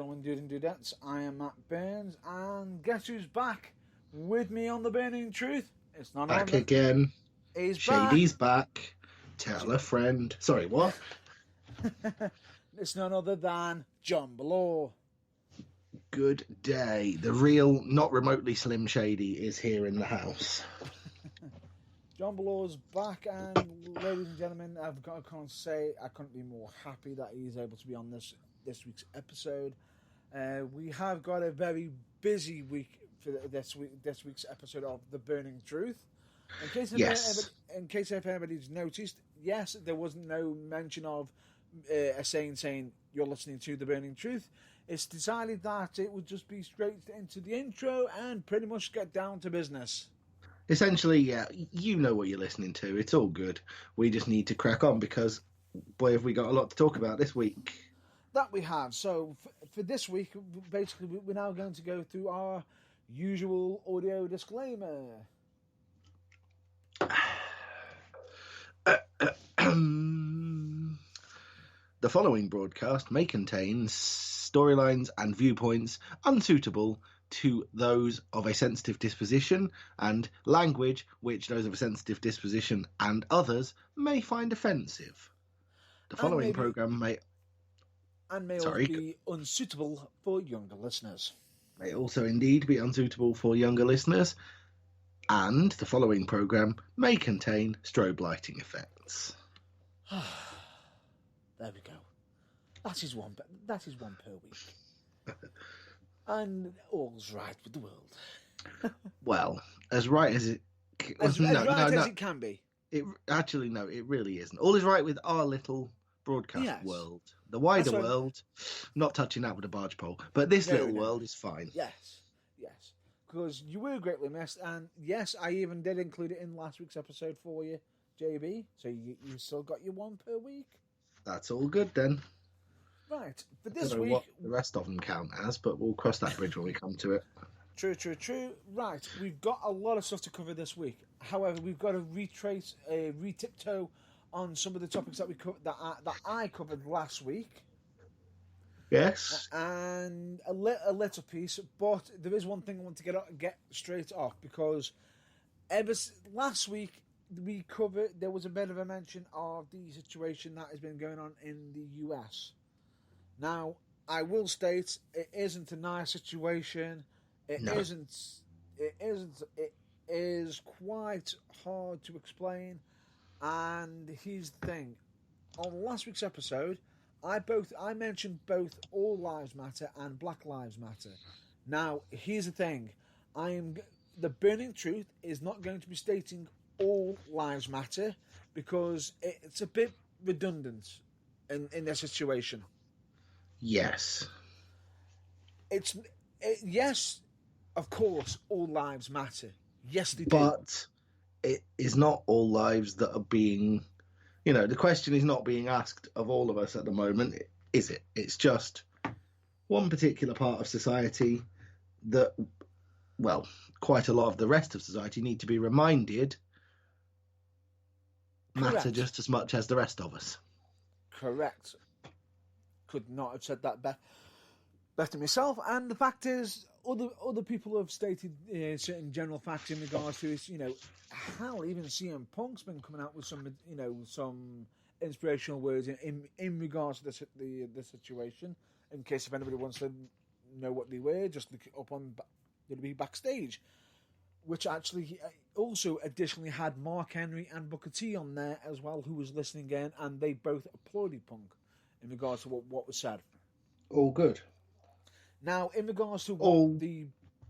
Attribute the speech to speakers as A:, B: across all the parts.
A: gentlemen, dudes and dudettes, I am Matt Burns, and guess who's back with me on The Burning Truth? It's none
B: Back
A: other.
B: again.
A: He's
B: Shady's back. Tell a friend. Sorry, what?
A: It's none other than John Belaw.
B: Good day. The real, not remotely Slim Shady is here in the house.
A: John Belaw's back, and ladies and gentlemen, I can't say I couldn't be more happy that he's able to be on this week's episode. We have got a very busy week for this week's episode of The Burning Truth. In case if anybody's noticed, yes, there wasn't no mention of a saying you're listening to The Burning Truth. It's decided that it would just be straight into the intro and pretty much get down to business.
B: Essentially, yeah, you know what you're listening to. It's all good. We just need to crack on because, boy, have we got a lot to talk about this week.
A: That we have. So for this week, basically, we're now going to go through our usual audio disclaimer.
B: The following broadcast may contain storylines and viewpoints unsuitable to those of a sensitive disposition and language which those of a sensitive disposition and others may find offensive. The following program may
A: also be unsuitable for younger listeners.
B: May also indeed be unsuitable for younger listeners, and the following program may contain strobe lighting effects.
A: There we go. That is one per week. And all's right with the world.
B: Well, as right as it
A: as it can be.
B: It really isn't. All is right with our little broadcast world. The wider world, not touching that with a barge pole, but this little world is fine.
A: Yes. Because you were greatly missed, and yes, I even did include it in last week's episode for you, JB. So you still got your one per week.
B: That's all good then.
A: Right, for this week...
B: what the rest of them count as, but we'll cross that bridge when we come to it.
A: True. Right, we've got a lot of stuff to cover this week. However, we've got to retiptoe on some of the topics that that I covered last week.
B: Yes.
A: And a little piece, but there is one thing I want to get straight off, because last week there was a bit of a mention of the situation that has been going on in the US. Now, I will state it isn't a nice situation. It is quite hard to explain. And here's the thing: on last week's episode, I mentioned both All Lives Matter and Black Lives Matter. Now, here's the thing: the Burning Truth is not going to be stating All Lives Matter because it's a bit redundant in this situation.
B: Yes.
A: Yes, of course, all lives matter. Yes, they do.
B: But it is not all lives that are being... the question is not being asked of all of us at the moment, is it? It's just one particular part of society that, well, quite a lot of the rest of society need to be reminded matter just as much as the rest of us.
A: Correct. Could not have said that better myself. And the fact is, other people have stated certain general facts in regards to this. Hell, even CM Punk's been coming out with some inspirational words in regards to the situation. In case if anybody wants to know what they were, just look up on it'll be backstage, which actually also additionally had Mark Henry and Booker T on there as well, who was listening in, and they both applauded Punk in regards to what was said.
B: All good.
A: Now, in regards to what the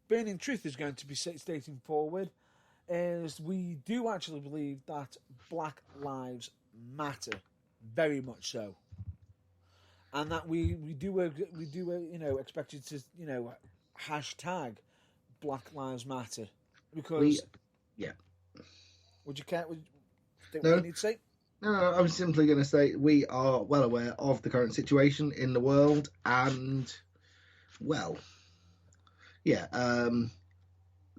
A: Burning Truth is going to be stating forward, is we do actually believe that Black Lives Matter, very much so, and that we do expect you to hashtag Black Lives Matter, because would you care? Would you think we need to say?
B: No, I was simply going to say we are well aware of the current situation in the world, and, well, I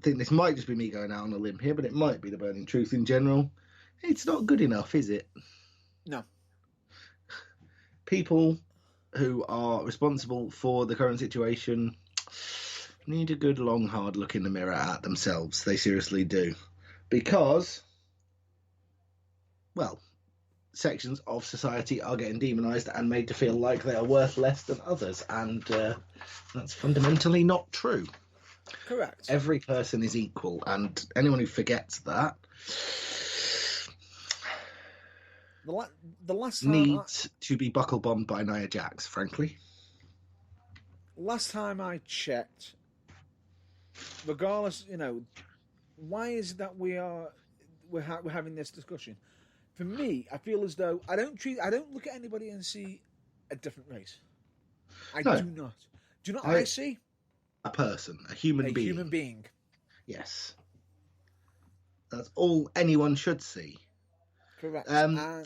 B: think this might just be me going out on a limb here, but it might be the Burning Truth in general. It's not good enough, is it?
A: No.
B: People who are responsible for the current situation need a good long hard look in the mirror at themselves. They seriously do. Because, well, sections of society are getting demonized and made to feel like they are worth less than others, and that's fundamentally not true.
A: Correct.
B: Every person is equal, and anyone who forgets that
A: the last time
B: needs to be buckle bombed by Nia Jax, frankly.
A: Last time I checked, regardless, why is it that we're having this discussion? For me, I feel as though I don't look at anybody and see a different race. I do not. Do you know what I see?
B: A person, a human being.
A: A human being.
B: Yes. That's all anyone should see.
A: Correct.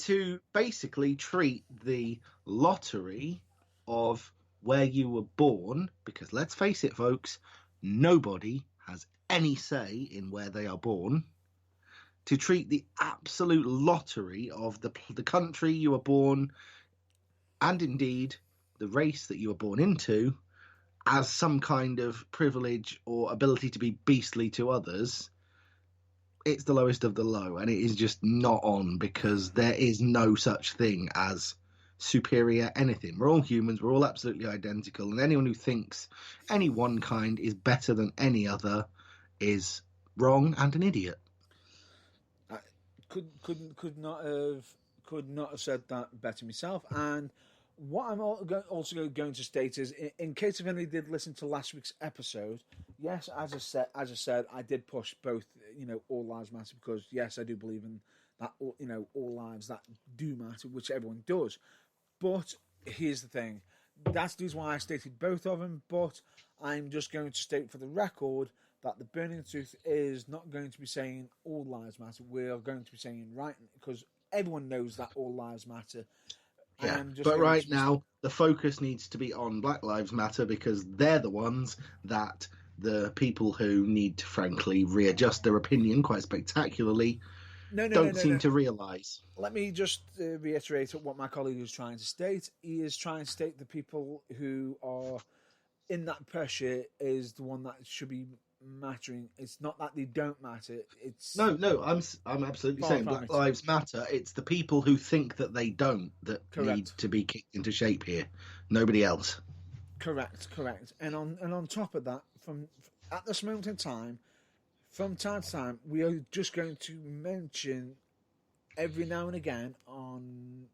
B: To basically treat the lottery of where you were born, because let's face it, folks, nobody has any say in where they are born. To treat the absolute lottery of the country you were born, and indeed the race that you were born into, as some kind of privilege or ability to be beastly to others, it's the lowest of the low, and it is just not on, because there is no such thing as superior anything. We're all humans, we're all absolutely identical, and anyone who thinks any one kind is better than any other is wrong and an idiot.
A: I could not have said that better myself. And what I'm also going to state is, in case if anybody did listen to last week's episode, yes, as I said, I did push both, all lives matter, because yes, I do believe in that, all lives that do matter, which everyone does. But here's the thing, that's the reason why I stated both of them. But I'm just going to state for the record that the Burning Truth is not going to be saying all lives matter. We are going to be saying right, because everyone knows that all lives matter.
B: Yeah, but right now, the focus needs to be on Black Lives Matter, because they're the ones that the people who need to, frankly, readjust their opinion quite spectacularly don't seem to realise.
A: Let me just reiterate what my colleague is trying to state. He is trying to state the people who are in that pressure is the one that should be mattering. It's not that they don't matter. It's
B: no. I'm absolutely saying Black Lives Matter. It's the people who think that they don't that need to be kicked into shape here. Nobody else.
A: Correct. And on top of that, at this moment in time, from time to time, we are just going to mention every now and again on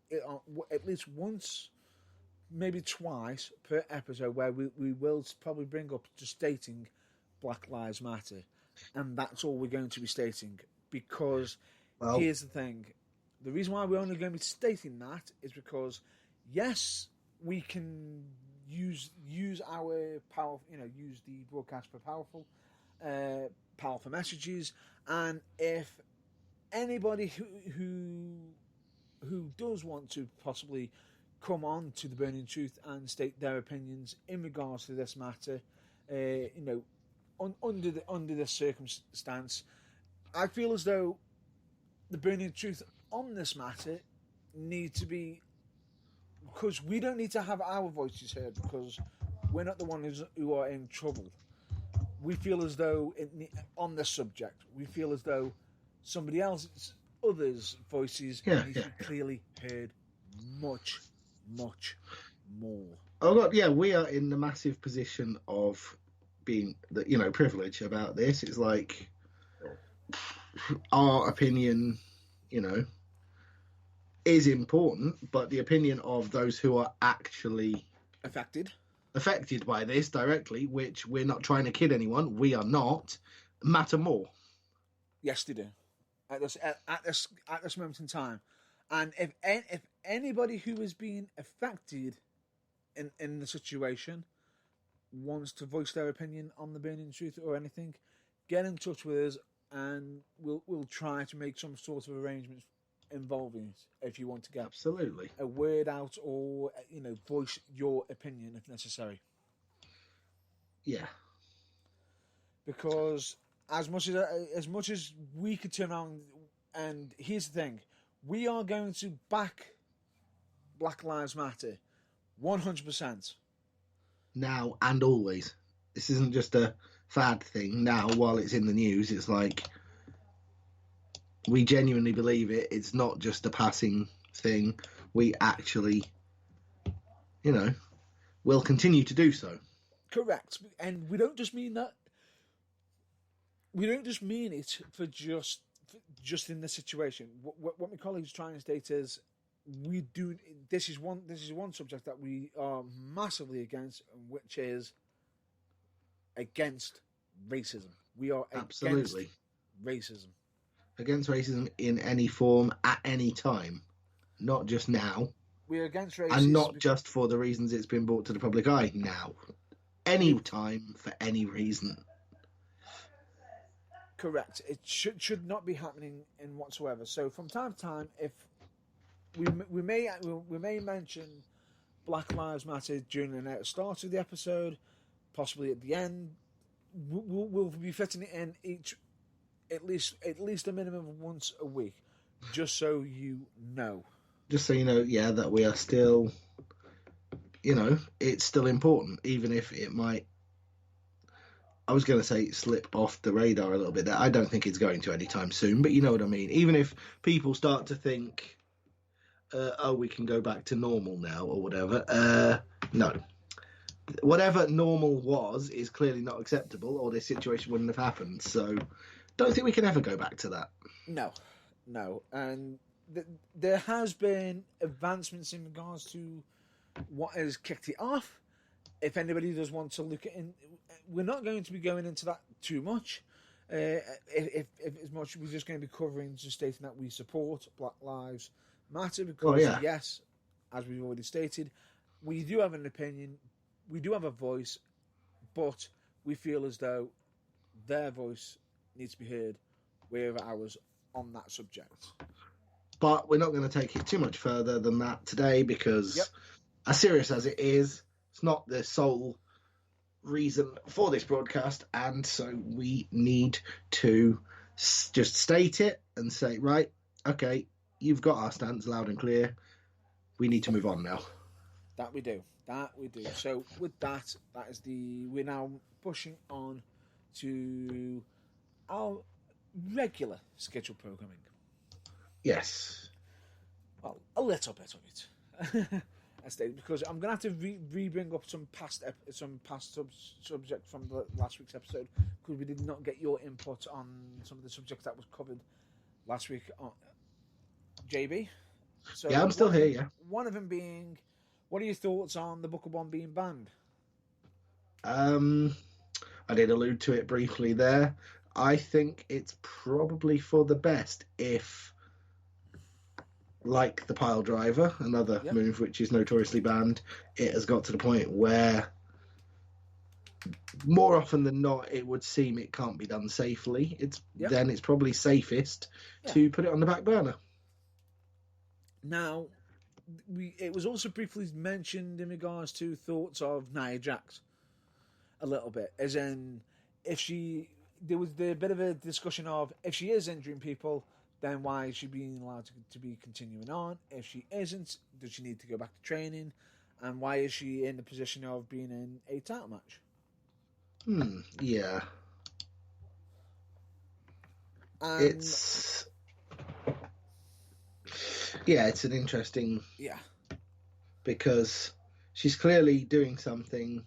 A: at least once, maybe twice per episode, where we will probably bring up just stating Black Lives Matter, and that's all we're going to be stating, because here's the thing, the reason why we're only going to be stating that is because yes, we can use our power, use the broadcast for powerful messages, and if anybody who does want to possibly come on to the Burning Truth and state their opinions in regards to this matter, under this circumstance, I feel as though the Burning Truth on this matter need to be, because we don't need to have our voices heard, because we're not the ones who are in trouble. We feel as though on this subject, we feel as though somebody else's, others' voices need to be clearly heard much more.
B: Oh God, yeah, we are in the massive position of being, privilege about this. It's like our opinion, is important, but the opinion of those who are actually
A: affected
B: by this directly, which we're not trying to kid anyone, we are not, matter more.
A: Yes, they do. At this moment in time, and if anybody who is being affected in the situation wants to voice their opinion on the Burning Truth or anything, get in touch with us, and we'll try to make some sort of arrangements involving it, if you want to get
B: absolutely
A: a word out, or voice your opinion if necessary.
B: Yeah,
A: because as much as we could turn around, and here's the thing, we are going to back Black Lives Matter 100%.
B: Now and always. This isn't just a fad thing. Now, while it's in the news, it's like we genuinely believe it. It's not just a passing thing. We actually, will continue to do so.
A: Correct. And we don't just mean that. We don't just mean it for just in this situation. What my colleagues trying to state is we do. This is one subject that we are massively against, which is against racism. We are
B: Absolutely
A: against racism.
B: Against racism in any form at any time, not just now.
A: We are against racism,
B: and not just for the reasons it's been brought to the public eye now. Any time for any reason.
A: Correct. It should not be happening in whatsoever. So from time to time, if we may mention Black Lives Matter during the start of the episode, possibly at the end. We'll be fitting it in at least a minimum of once a week, just so you know.
B: Just so you know, yeah, that we are still, it's still important, even if it might. I was going to say slip off the radar a little bit there. I don't think it's going to anytime soon, but you know what I mean. Even if people start to think, we can go back to normal now or whatever. No. Whatever normal was is clearly not acceptable, or this situation wouldn't have happened. So don't think we can ever go back to that.
A: No. And there has been advancements in regards to what has kicked it off. If anybody does want to look at it, we're not going to be going into that too much. If as much, we're just going to be covering, just stating that we support Black Lives Matter because, yes, as we've already stated, we do have an opinion, we do have a voice, but we feel as though their voice needs to be heard wherever ours on that subject.
B: But we're not going to take it too much further than that today because, as serious as it is, it's not the sole reason for this broadcast, and so we need to just state it and say, right, okay, you've got our stance loud and clear. We need to move on now.
A: That we do. So with that, we're now pushing on to our regular scheduled programming.
B: Yes.
A: Well, a little bit of it. Because I'm going to have to re-bring up some past subject from the last week's episode because we did not get your input on some of the subjects that was covered last week on JB. So
B: yeah, I'm still here, yeah.
A: One of them being, what are your thoughts on the Book of One being banned?
B: I did allude to it briefly there. I think it's probably for the best if, like the pile driver, another move which is notoriously banned, it has got to the point where more often than not it would seem it can't be done safely. Then it's probably safest to put it on the back burner.
A: Now, it was also briefly mentioned in regards to thoughts of Nia Jax a little bit, as in there was a bit of a discussion of if she is injuring people, then why is she being allowed to be continuing on? If she isn't, does she need to go back to training? And why is she in the position of being in a title match?
B: Yeah. It's an interesting...
A: Yeah.
B: Because she's clearly doing something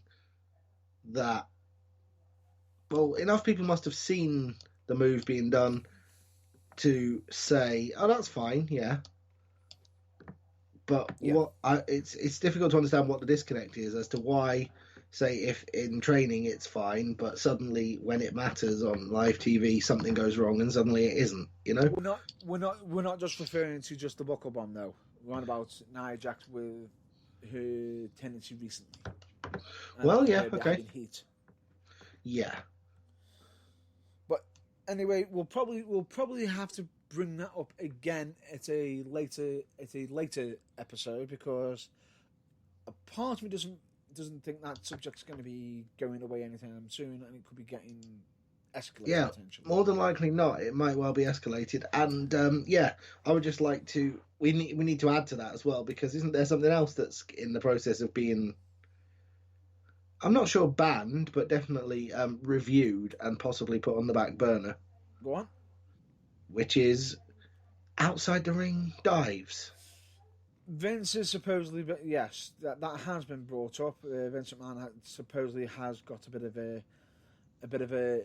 B: that... Well, enough people must have seen the move being done to say, oh, that's fine, yeah. But it's difficult to understand what the disconnect is as to why, say, if in training it's fine, but suddenly when it matters on live TV, something goes wrong and suddenly it isn't.
A: We're not just referring to just the buckle bomb though. We're on about Nia Jax with her tendency recently.
B: Well, yeah, okay.
A: Heat.
B: Yeah.
A: But anyway, we'll probably have to bring that up again at a later episode because a part of me doesn't think that subject's going to be going away anytime soon, and it could be getting escalate
B: Yeah,
A: potentially.
B: more than likely not. It might well be escalated, and yeah, I would just like to. We need to add to that as well, because isn't there something else that's in the process of being? I'm not sure banned, but definitely reviewed and possibly put on the back burner,
A: Go on.
B: which is outside the ring dives.
A: Vince is supposedly, yes, that has been brought up. Vince McMahon supposedly has got a bit of a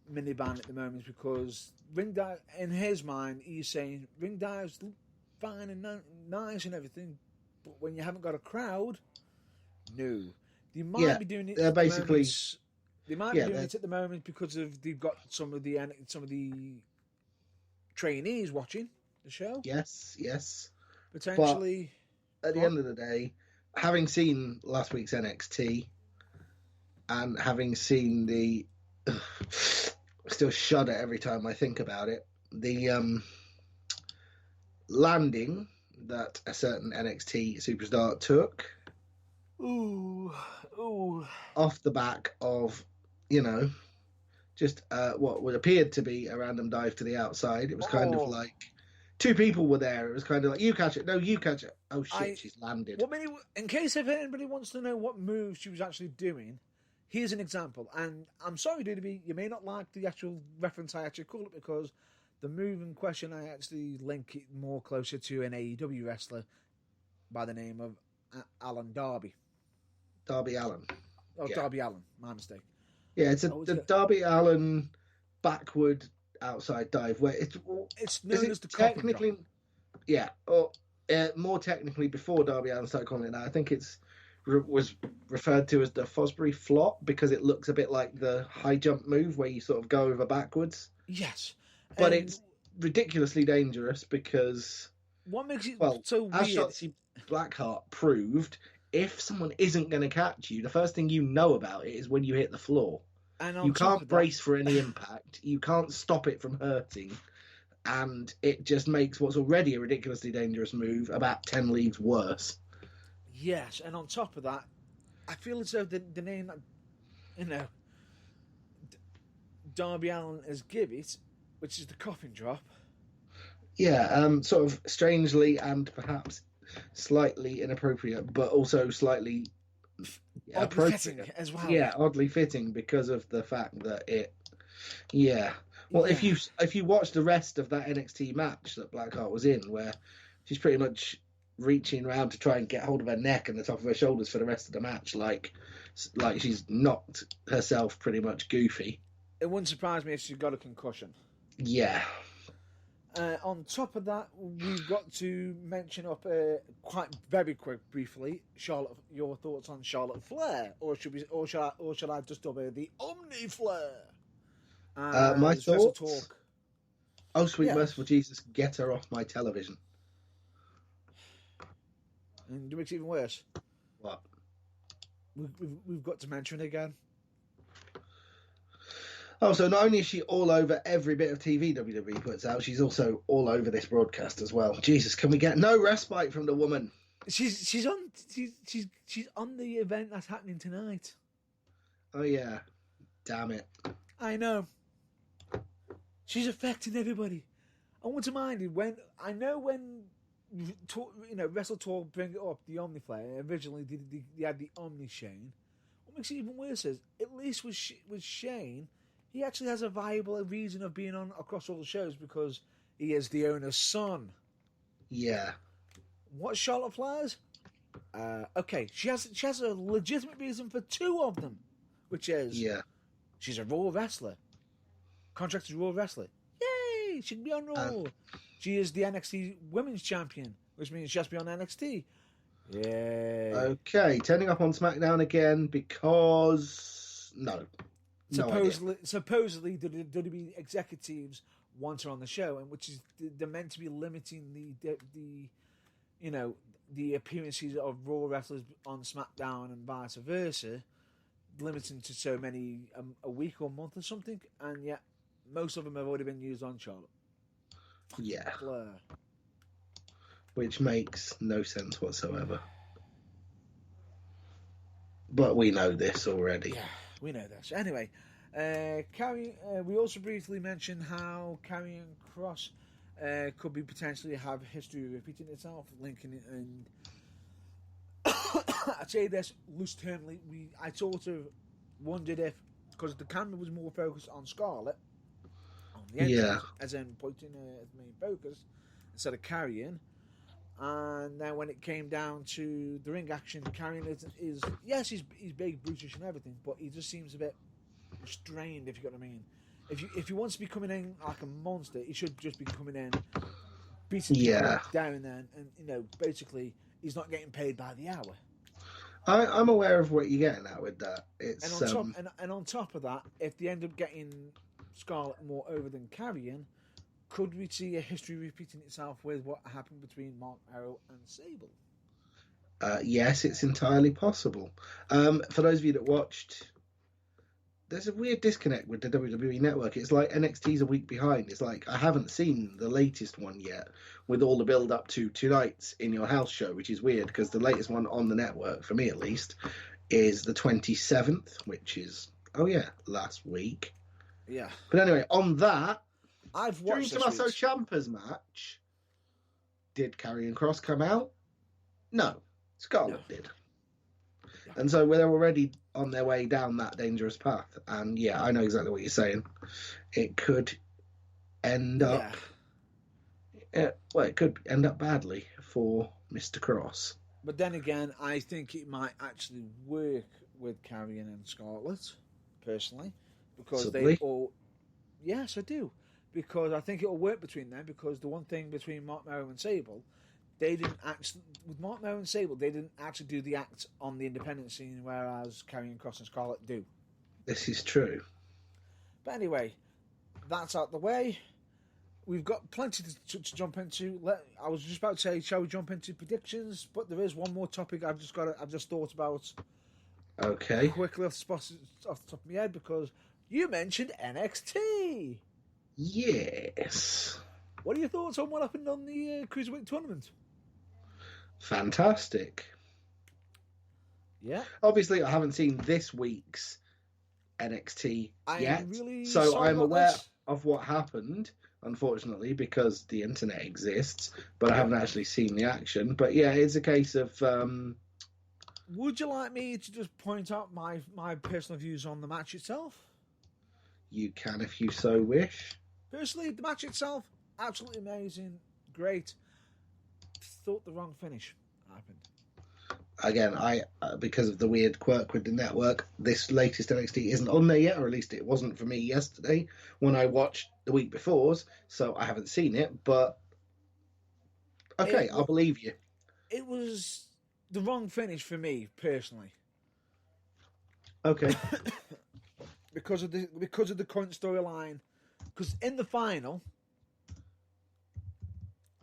A: mini ban at the moment because ring dive, in his mind, he's saying ring dives fine and nice and everything, but when you haven't got a crowd, no. They might
B: Yeah,
A: be doing it
B: they're
A: at the
B: basically
A: moment. They might be doing it at the moment because of they've got some of the trainees watching the show
B: yes, but
A: potentially.
B: at the
A: Go on.
B: end of the day, having seen last week's NXT and having seen the still shudder every time I think about it. The landing that a certain NXT superstar took
A: Ooh.
B: off the back of, just what would appeared to be a random dive to the outside. It was kind of like two people were there. It was kind of like, you catch it, no, you catch it. Oh shit, she's landed.
A: In case if anybody wants to know what move she was actually doing, here's an example. And I'm sorry, DDB, you may not like the actual reference I actually call it because the move in question I actually link it more closer to an AEW wrestler by the name of Alan Darby.
B: Darby Allin.
A: Oh, yeah. Darby Allin, my mistake.
B: Yeah, it's the Darby Allin backward outside dive where
A: it's known as the
B: technically, yeah, or more technically before Darby Allin started calling it that. I think was referred to as the Fosbury flop because it looks a bit like the high jump move where you sort of go over backwards.
A: Yes,
B: but it's ridiculously dangerous because
A: what makes it
B: so weird? As Shotzi Blackheart proved, if someone isn't going to catch you, the first thing you know about it is when you hit the floor. And you can't brace for any impact. You can't stop it from hurting. And it just makes what's already a ridiculously dangerous move about 10 leagues worse.
A: Yes, and on top of that, I feel as though the name that, Darby Allin as Gibbet, which is the coffin drop.
B: Yeah, sort of strangely and perhaps slightly inappropriate, but also slightly
A: oddly fitting as well.
B: Yeah, oddly fitting because of the fact that it. Yeah. Well, if you watch the rest of that NXT match that Blackheart was in, where she's pretty much reaching around to try and get hold of her neck and the top of her shoulders for the rest of the match, like she's knocked herself pretty much goofy.
A: It wouldn't surprise me if she got a concussion.
B: Yeah.
A: On top of that, we've got to mention up quite very quick, briefly, Charlotte. Your thoughts on Charlotte Flair, or should I just dub her the Omni Flair?
B: My thoughts. Talk. Oh, sweet merciful Jesus, get her off my television.
A: And it makes it even worse.
B: What?
A: We've got to mention it again.
B: Oh, so not only is she all over every bit of TV WWE puts out, she's also all over this broadcast as well. Jesus, can we get no respite from the woman?
A: She's on the event that's happening tonight.
B: Oh yeah, damn it!
A: I know. She's affecting everybody. I want to mind you when Wrestle Talk bring it up the Omni Flair. Originally, they had the Omni Shane. What makes it even worse is, at least with Shane, he actually has a viable reason of being on across all the shows because he is the owner's son.
B: Yeah.
A: What's Charlotte Flair's? Okay, she has a legitimate reason for two of them, which is she's a Raw wrestler, contracted Raw wrestler. Yay! She can be on Raw. She is the NXT Women's Champion, which means she has to be on NXT. Yeah.
B: Okay, turning up on SmackDown again because no.
A: Supposedly, the WWE executives want her on the show, and which is they're meant to be limiting the appearances of Raw wrestlers on SmackDown and vice versa, limiting to so many a week or month or something, and yet most of them have already been used on Charlotte.
B: Yeah.
A: Flair.
B: Which makes no sense whatsoever. But we know this already.
A: Yeah, we know this. Anyway, We also briefly mentioned how Karrion Cross could be potentially have history repeating itself, linking it, and I say this loose termly. I sort of wondered if, because the camera was more focused on Scarlett, on the entrance, as in pointing as main focus instead of Karrion. And then when it came down to the ring action, Karrion is yes, he's big, brutish, and everything, but he just seems a bit restrained, if you get what I mean. If he wants to be coming in like a monster, he should just be coming in, beating people down then, and basically he's not getting paid by the hour.
B: I'm aware of what you're getting at with that. It's
A: and on top of that, if they end up getting Scarlett more over than Karrion, could we see a history repeating itself with what happened between Mark Arrow and Sable?
B: Yes, it's entirely possible. For those of you that watched, there's a weird disconnect with the WWE Network. It's like NXT's a week behind. It's like I haven't seen the latest one yet with all the build up to tonight's In Your House show, which is weird because the latest one on the network, for me at least, is the 27th, which is, last week.
A: Yeah.
B: But anyway, on that,
A: I've
B: during
A: watched
B: Tommaso Ciampa's match, did Karrion Cross come out? No, Scarlett did. Yeah. And so they're already on their way down that dangerous path. And yeah, I know exactly what you're saying. It could end up... it could end up badly for Mr. Cross.
A: But then again, I think it might actually work with Karrion and Scarlett, personally. Because they all... Yes, I do. Because I think it'll work between them. Because the one thing between Mark Merrow and Sable, they didn't actually, with Mark Merrow and Sable, they didn't actually do the act on the independent scene, whereas Karrion Cross and Scarlett do.
B: This is true.
A: But anyway, that's out the way. We've got plenty to jump into. I was just about to say, shall we jump into predictions? But there is one more topic I've just thought about.
B: Okay.
A: Quickly off the top of my head, because you mentioned NXT.
B: Yes.
A: What are your thoughts on what happened on the Cruiserweight tournament?
B: Fantastic.
A: Yeah.
B: Obviously, I haven't seen this week's NXT yet,
A: really
B: so I'm aware of what happened, unfortunately, because the internet exists, but I haven't actually seen the action. But yeah, it's a case of...
A: Would you like me to just point out my personal views on the match itself?
B: You can if you so wish.
A: Personally, the match itself, absolutely amazing, great. Thought the wrong finish happened.
B: Again, I because of the weird quirk with the network, this latest NXT isn't on there yet, or at least it wasn't for me yesterday when I watched the week before's, so I haven't seen it, but okay, I'll believe you.
A: It was the wrong finish for me, personally.
B: Okay.
A: because of the current storyline. Because in the final,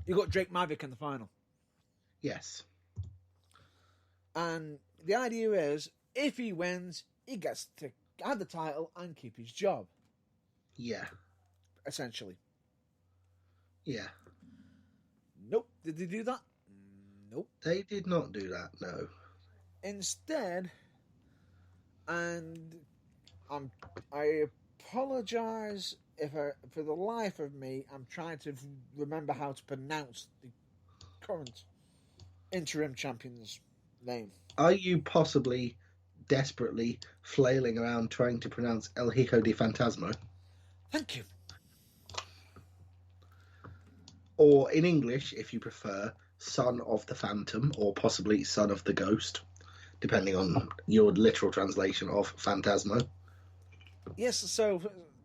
A: you got Drake Maverick in the final.
B: Yes.
A: And the idea is, if he wins, he gets to have the title and keep his job.
B: Yeah.
A: Essentially.
B: Yeah.
A: Nope. Did they do that? Nope.
B: They did not do that, no.
A: Instead, and I apologise if for the life of me, I'm trying to remember how to pronounce the current interim champion's name.
B: Are you possibly desperately flailing around trying to pronounce El Hijo de Fantasma?
A: Thank you.
B: Or in English, if you prefer, Son of the Phantom, or possibly Son of the Ghost, depending on your literal translation of Phantasma.
A: Yes, so,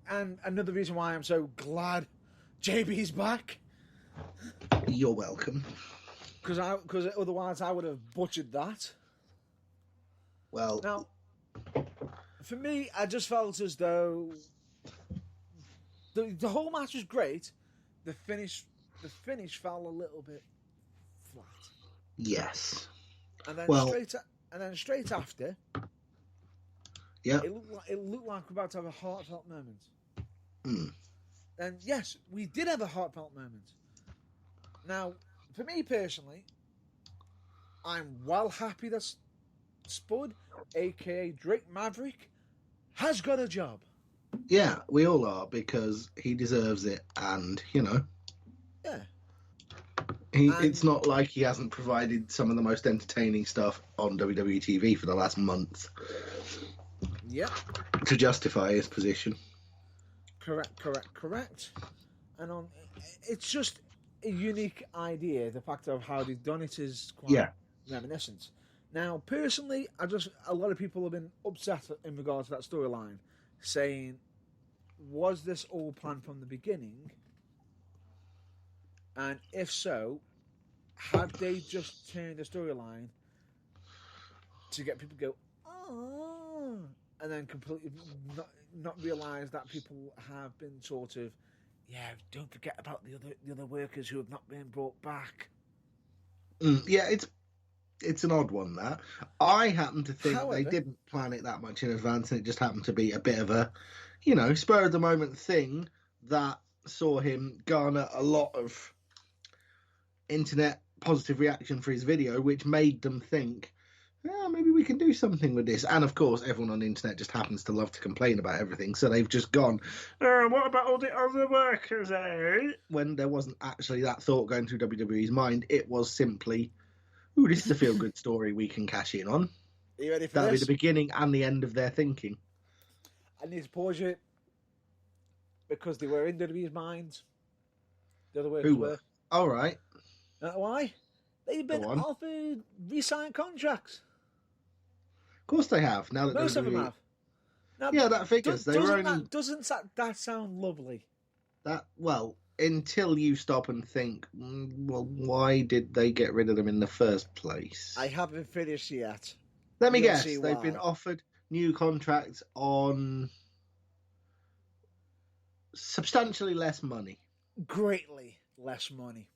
A: and another reason why I'm so glad JB's back.
B: You're welcome.
A: Because otherwise I would have butchered that.
B: Well,
A: now, for me, I just felt as though the whole match was great. The finish fell a little bit flat.
B: Yes.
A: And then straight after,
B: yeah,
A: it looked like we're about to have a heartfelt moment.
B: Mm.
A: And yes, we did have a heartfelt moment. Now, for me personally, I'm well happy that Spud, aka Drake Maverick, has got a job.
B: Yeah, we all are, because he deserves it, and
A: Yeah.
B: it's not like he hasn't provided some of the most entertaining stuff on WWE TV for the last month.
A: Yep.
B: To justify his position.
A: Correct. And it's just a unique idea. The fact of how they've done it is quite reminiscent. Now, personally, a lot of people have been upset in regards to that storyline, saying, was this all planned from the beginning? And if so, have they just turned the storyline to get people to go, oh, and then completely not realise that people have been sort of, don't forget about the other workers who have not been brought back.
B: Yeah, it's an odd one, that. I happen to think
A: However,
B: they didn't plan it that much in advance, and it just happened to be a bit of a, spur of the moment thing that saw him garner a lot of internet positive reaction for his video, which made them think, maybe we can do something with this. And of course, everyone on the internet just happens to love to complain about everything, so they've just gone, what about all the other workers, eh? When there wasn't actually that thought going through WWE's mind. It was simply, ooh, this is a feel-good story we can cash in on.
A: Are you ready for
B: That'll
A: this?
B: be the beginning and the end of their thinking.
A: I need to pause you, because they were in WWE's minds. The other workers were.
B: All right.
A: Why? They've been offered re-signed contracts.
B: Of course they have. Now that
A: most of them have. Now,
B: yeah, that figures.
A: Doesn't that sound lovely?
B: Until you stop and think, well, why did they get rid of them in the first place?
A: I haven't finished yet.
B: Let me guess. They've been offered new contracts on substantially less money.
A: Greatly less money.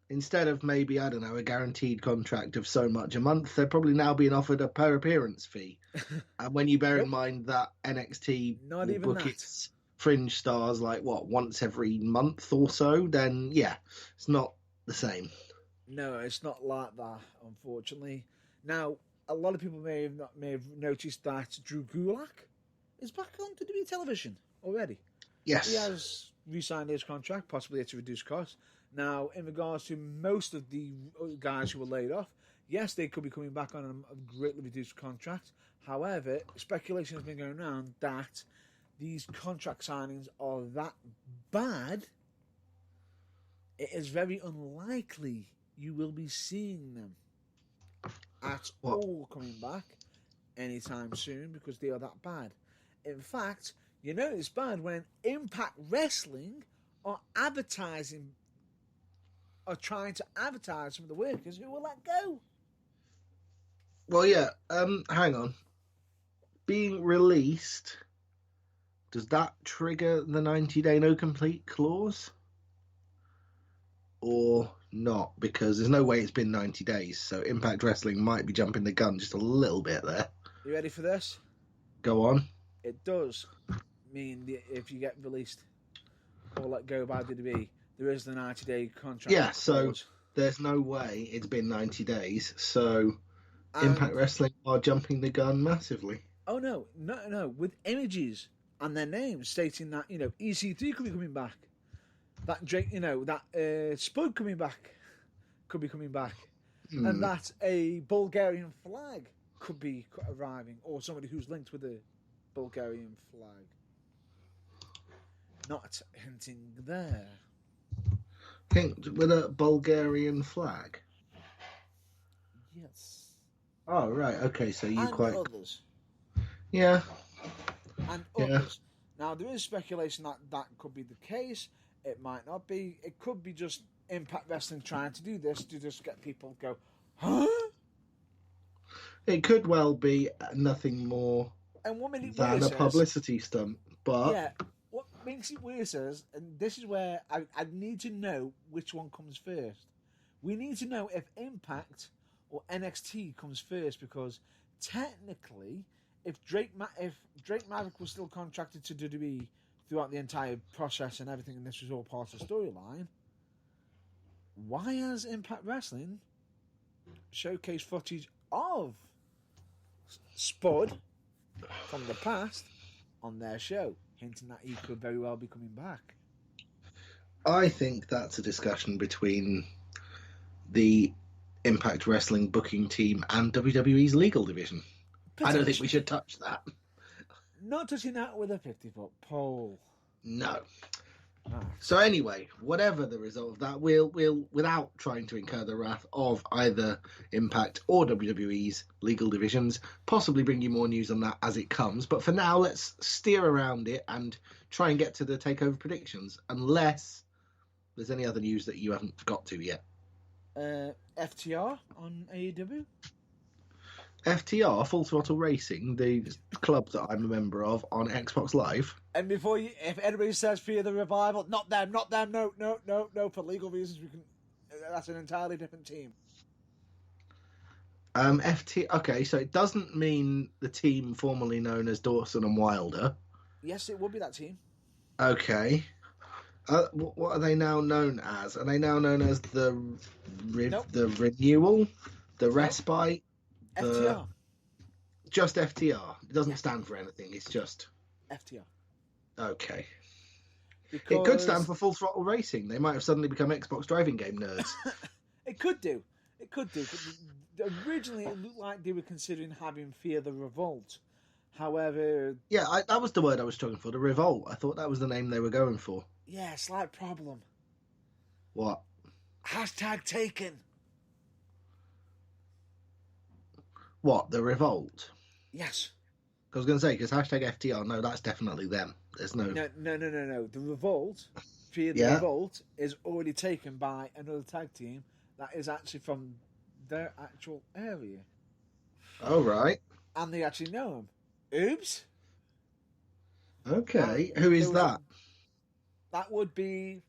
B: Instead of maybe, I don't know, a guaranteed contract of so much a month, they're probably now being offered a per appearance fee. And when you bear in mind that NXT
A: Not
B: will
A: even
B: book
A: that.
B: its fringe stars once every month or so, then it's not the same.
A: No, it's not like that, unfortunately. Now, a lot of people may have noticed that Drew Gulak is back on WWE television already.
B: Yes.
A: He has re-signed his contract, possibly at a reduced cost. Now, in regards to most of the guys who were laid off, yes, they could be coming back on a greatly reduced contract. However, speculation has been going around that these contract signings are that bad, it is very unlikely you will be seeing them at all coming back anytime soon, because they are that bad. In fact, you know it's bad when Impact Wrestling are trying to advertise some of the workers who were let go.
B: Well, yeah. Hang on. Being released, does that trigger the 90-day no complete clause? Or not? Because there's no way it's been 90 days, so Impact Wrestling might be jumping the gun just a little bit there.
A: You ready for this?
B: Go on.
A: It does mean if you get released or let go by WWE, there is the 90-day contract.
B: Yeah, so there's no way it's been 90 days, so Impact Wrestling are jumping the gun massively.
A: Oh, no. With images and their names stating that, EC3 could be coming back. That Drake, that Spud could be coming back. And that a Bulgarian flag could be arriving, or somebody who's linked with a Bulgarian flag. Not hinting there.
B: Hint with a Bulgarian flag?
A: Yes.
B: Oh, right. Okay, so you
A: and
B: quite...
A: others.
B: Yeah.
A: And others. Now, there is speculation that could be the case. It might not be. It could be just Impact Wrestling trying to do this to just get people to go, huh?
B: It could well be nothing more than a publicity stunt. But
A: yeah, what makes it worse is, and this is where I need to know which one comes first. We need to know if Impact or NXT comes first, because technically, if Drake Maverick was still contracted to WWE throughout the entire process and everything, and this was all part of the storyline, why has Impact Wrestling showcased footage of Spud from the past on their show, hinting that he could very well be coming back.
B: I think that's a discussion between the Impact Wrestling booking team and WWE's legal division. I don't think we should touch that.
A: Not touching that with a 50-foot pole.
B: No. So anyway, whatever the result of that, we'll without trying to incur the wrath of either Impact or WWE's legal divisions, possibly bring you more news on that as it comes. But for now, let's steer around it and try and get to the takeover predictions, unless there's any other news that you haven't got to yet.
A: FTR on AEW.
B: FTR, Full Throttle Racing, the club that I'm a member of on Xbox Live.
A: And if anybody says Fear the Revival, not them, no, for legal reasons, that's an entirely different team.
B: Okay, so it doesn't mean the team formerly known as Dawson and Wilder.
A: Yes, it would be that team.
B: Okay. What are they now known as? Are they now known as the Renewal, the Respite?
A: FTR.
B: Just FTR. It doesn't stand for anything. It's just
A: FTR.
B: Okay.
A: Because...
B: It could stand for Full Throttle Racing. They might have suddenly become Xbox driving game nerds.
A: It could do. Originally, it looked like they were considering having Fear the Revolt. However...
B: Yeah, that was the word I was struggling for. The Revolt. I thought that was the name they were going for.
A: Yeah, slight problem.
B: What?
A: #taken.
B: What, the Revolt?
A: Yes.
B: I was going to say, because #FTR, no, that's definitely them. There's no...
A: No. The Revolt, Fear the Revolt, is already taken by another tag team that is actually from their actual area.
B: Oh, right.
A: And they actually know him. Oops.
B: Okay. Who is that?
A: That would be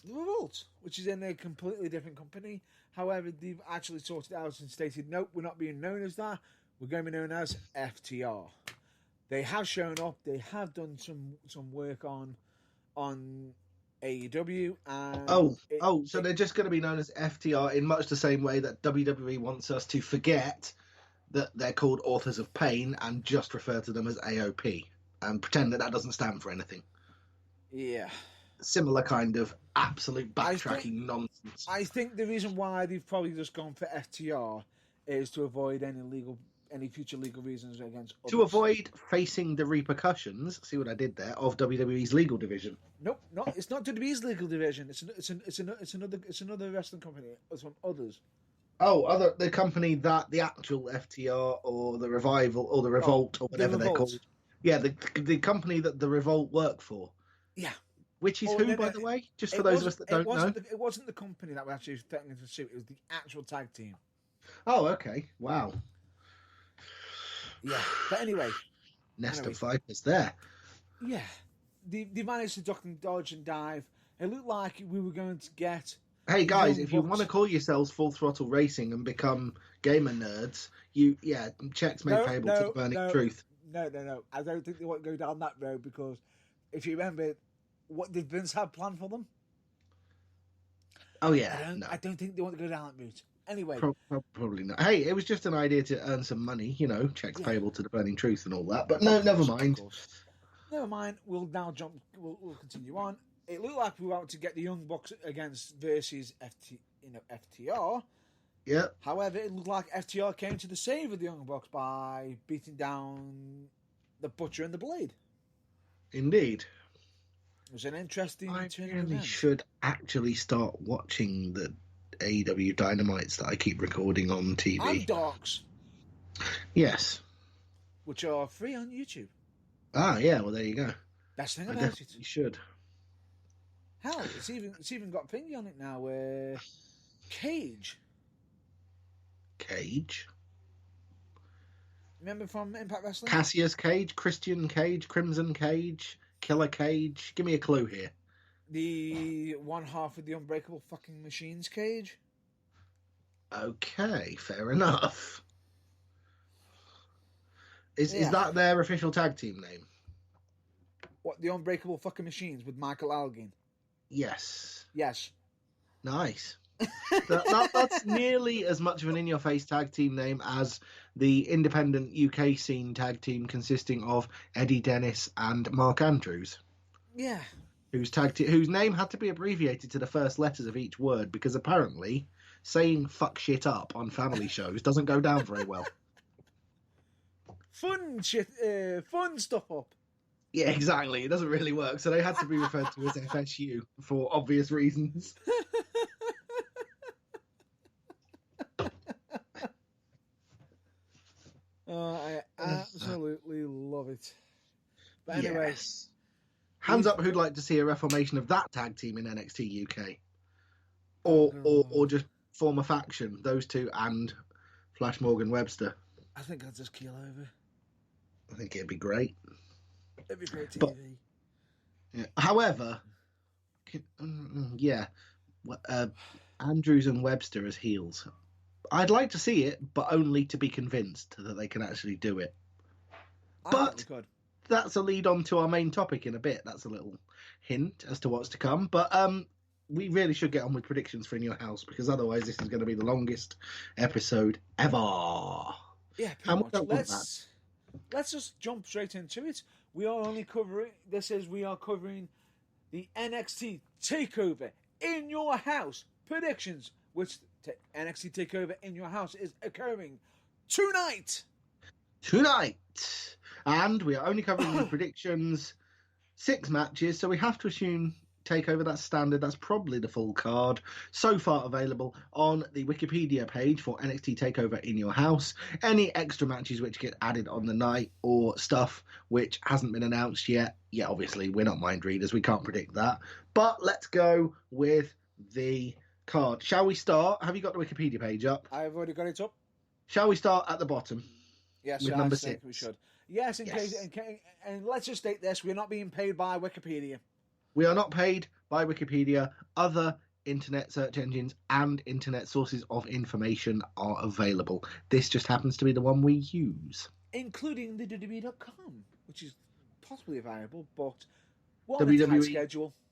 A: the Revolt, which is in a completely different company. However, they've actually sorted it out and stated, nope, we're not being known as that. We're going to be known as FTR. They have shown up. They have done some work on AEW. And
B: so they're just going to be known as FTR in much the same way that WWE wants us to forget that they're called Authors of Pain and just refer to them as AOP and pretend that doesn't stand for anything.
A: Yeah.
B: Similar kind of absolute backtracking nonsense.
A: I think the reason why they've probably just gone for FTR is to avoid any future legal reasons against others.
B: To avoid facing the repercussions, see what I did there, of WWE's legal division.
A: Nope, it's not WWE's legal division. It's another wrestling company. It's from others.
B: Oh, the company that the actual FTR or the Revival or the Revolt or whatever they're called. Yeah, the company that the Revolt work for.
A: Yeah.
B: Which is by the way? Just for those of us that don't know.
A: It wasn't the company that was actually threatening to sue. It was the actual tag team.
B: Oh, okay. Wow.
A: Yeah. But anyway.
B: Nest of vipers there.
A: Yeah. They managed to duck and dodge and dive. It looked like we were going to get...
B: Hey, guys, if you want to call yourselves Full Throttle Racing and become gamer nerds, checks made payable to the Burning Truth.
A: No. I don't think they want to go down that road because if you remember... What did Vince have planned for them?
B: Oh, yeah.
A: I don't think they want to go down that route. Anyway.
B: Probably not. Hey, it was just an idea to earn some money, checks payable to the Burning Truth and all that. But no, never mind.
A: Never mind. We'll now jump. We'll continue on. It looked like we were about to get the Young Bucks versus FTR.
B: Yeah.
A: However, it looked like FTR came to the save of the Young Bucks by beating down the Butcher and the Blade.
B: Indeed.
A: It was an interesting
B: I
A: turn
B: really
A: of events.
B: should actually start watching the AEW Dynamites that I keep recording on TV.
A: And Darks.
B: Yes.
A: Which are free on YouTube.
B: Ah, yeah, well, there you go.
A: Best thing
B: I
A: about
B: definitely
A: it.
B: should.
A: Hell, it's even got thingy on it now. Cage.
B: Cage?
A: Remember from Impact Wrestling?
B: Cassius Cage, Christian Cage, Crimson Cage, Killer Cage. Give me a clue here.
A: The one half of the Unbreakable fucking Machines cage.
B: Okay, fair enough. Is that their official tag team name?
A: What, the Unbreakable fucking Machines with Michael Algin?
B: Yes.
A: Yes.
B: Nice. That's nearly as much of an in-your-face tag team name as the independent UK scene tag team consisting of Eddie Dennis and Mark Andrews.
A: Yeah.
B: Whose name had to be abbreviated to the first letters of each word because apparently saying fuck shit up on family shows doesn't go down very well.
A: Fun stuff up.
B: Yeah, exactly. It doesn't really work. So they had to be referred to as FSU for obvious reasons.
A: I absolutely love it. But anyway.
B: Yes. Hands up who'd like to see a reformation of that tag team in NXT UK. Or just form a faction, those two and Flash Morgan Webster.
A: I think I'll just keel over.
B: I think it'd be great.
A: It'd be great TV.
B: But, yeah. However, Andrews and Webster as heels. I'd like to see it, but only to be convinced that they can actually do it. But that's a lead on to our main topic in a bit. That's a little hint as to what's to come. But we really should get on with predictions for In Your House, because otherwise this is going to be the longest episode ever.
A: Yeah, pretty much. Let's just jump straight into it. We are covering the NXT TakeOver In Your House predictions, which NXT TakeOver In Your House is occurring tonight.
B: And we are only covering the predictions, 6 matches, so we have to assume TakeOver, that's standard, that's probably the full card. So far available on the Wikipedia page for NXT TakeOver In Your House. Any extra matches which get added on the night or stuff which hasn't been announced yet. Yeah, obviously, we're not mind readers, we can't predict that. But let's go with the card. Shall we start? Have you got the Wikipedia page up?
A: I've already got it up.
B: Shall we start at the bottom?
A: Yes,
B: with number 6.
A: We should. Yes, and let's just state this: we're not being paid by Wikipedia.
B: We are not paid by Wikipedia. Other internet search engines and internet sources of information are available. This just happens to be the one we use,
A: including the WWE.com, which is possibly available, but what
B: WWE.com.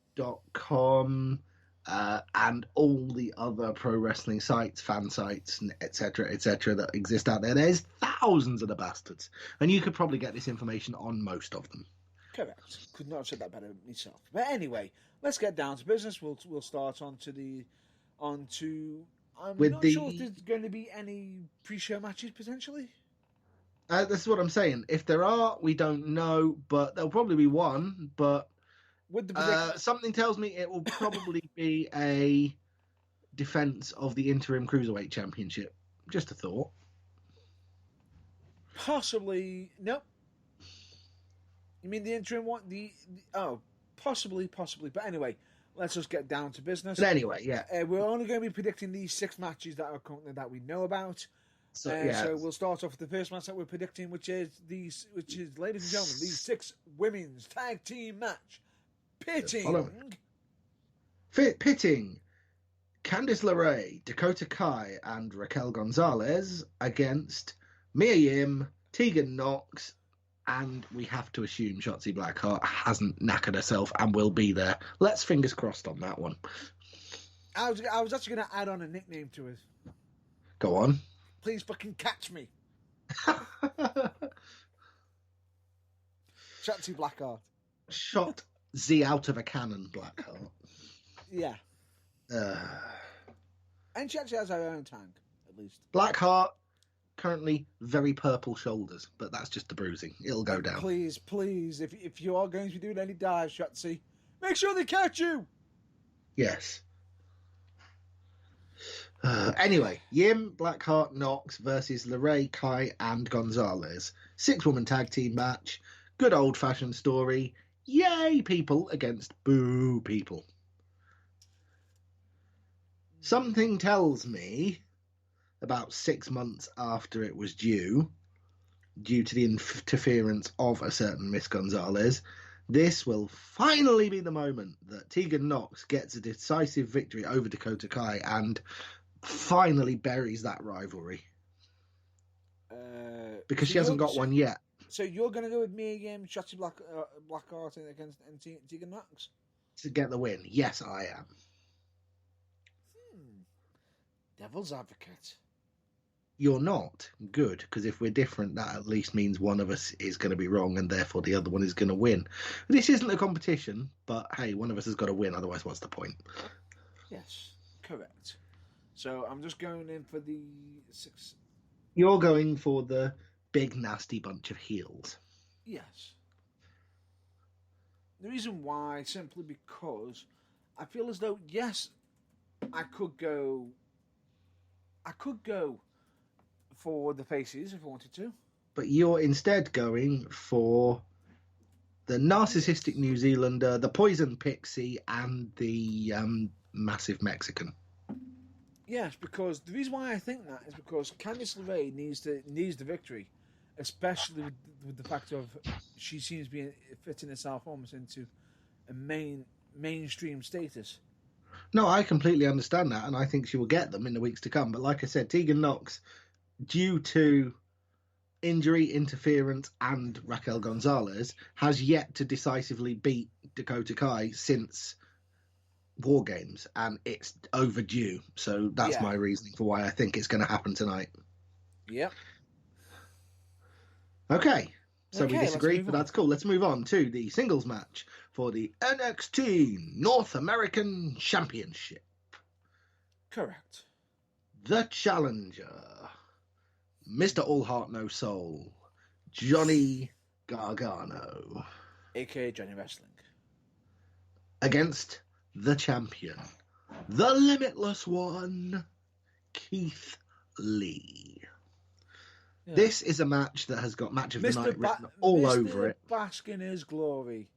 B: And all the other pro wrestling sites, fan sites, etc., that exist out there. There's thousands of the bastards. And you could probably get this information on most of them.
A: Correct. Could not have said that better myself. But anyway, let's get down to business. We'll start I'm not sure if there's going to be any pre-show matches, potentially.
B: This is what I'm saying. If there are, we don't know, but there'll probably be one, but something tells me it will probably be a defense of the interim Cruiserweight Championship. Just a thought.
A: Possibly. Nope. You mean the interim one? Possibly. But anyway, let's just get down to business.
B: But anyway, yeah.
A: We're only going to be predicting these 6 matches that are currently that we know about. So we'll start off with the first match that we're predicting, which is, ladies and gentlemen, the 6 women's tag team match.
B: Pitting Candice LeRae, Dakota Kai, and Raquel Gonzalez against Mia Yim, Tegan Knox, and we have to assume Shotzi Blackheart hasn't knackered herself and will be there. Let's fingers crossed on that one.
A: I was actually going to add on a nickname to it.
B: Go on.
A: Please fucking catch me. Shotzi Blackheart.
B: Shot Z out of a cannon, Blackheart.
A: Yeah. And she actually has her own tank, at least.
B: Blackheart, currently very purple shoulders, but that's just the bruising. It'll go down.
A: Please, if you are going to be doing any dives, Shotzi, make sure they catch you!
B: Yes. Anyway, Yim, Blackheart, Knox versus LeRae, Kai, and Gonzalez. 6-woman tag team match. Good old-fashioned story. Yay, people against boo, people. Something tells me about 6 months after it was due to the interference of a certain Miss Gonzalez, this will finally be the moment that Tegan Knox gets a decisive victory over Dakota Kai and finally buries that rivalry. Because she hasn't got one yet.
A: So you're going to go with me again, Shotzi Blackheart against Tegan Knox?
B: To get the win. Yes, I am.
A: Devil's advocate.
B: You're not. Good, because if we're different, that at least means one of us is going to be wrong, and therefore the other one is going to win. This isn't a competition, but hey, one of us has got to win, otherwise what's the point?
A: Yes, correct. So I'm just going in for the 6.
B: You're going for the big, nasty bunch of heels.
A: Yes. The reason why, simply because I feel as though, yes, I could go for the faces if I wanted to.
B: But you're instead going for the narcissistic New Zealander, the poison pixie, and the massive Mexican.
A: Yes, because the reason why I think that is because Candice LeRae needs the victory, especially with the fact of she seems to be fitting herself almost into a mainstream status.
B: No, I completely understand that, and I think she will get them in the weeks to come. But like I said, Tegan Knox, due to injury, interference, and Raquel Gonzalez, has yet to decisively beat Dakota Kai since War Games, and it's overdue. So that's my reasoning for why I think it's going to happen tonight.
A: Yep.
B: Okay. So we disagree, but that's cool. Let's move on to the singles match for the NXT North American Championship.
A: Correct.
B: The challenger, Mr. All Heart No Soul, Johnny Gargano,
A: a.k.a. Johnny Wrestling,
B: against the champion, the Limitless One, Keith Lee. Yeah. This is a match that has got match of the night written all over it.
A: Bask in his glory.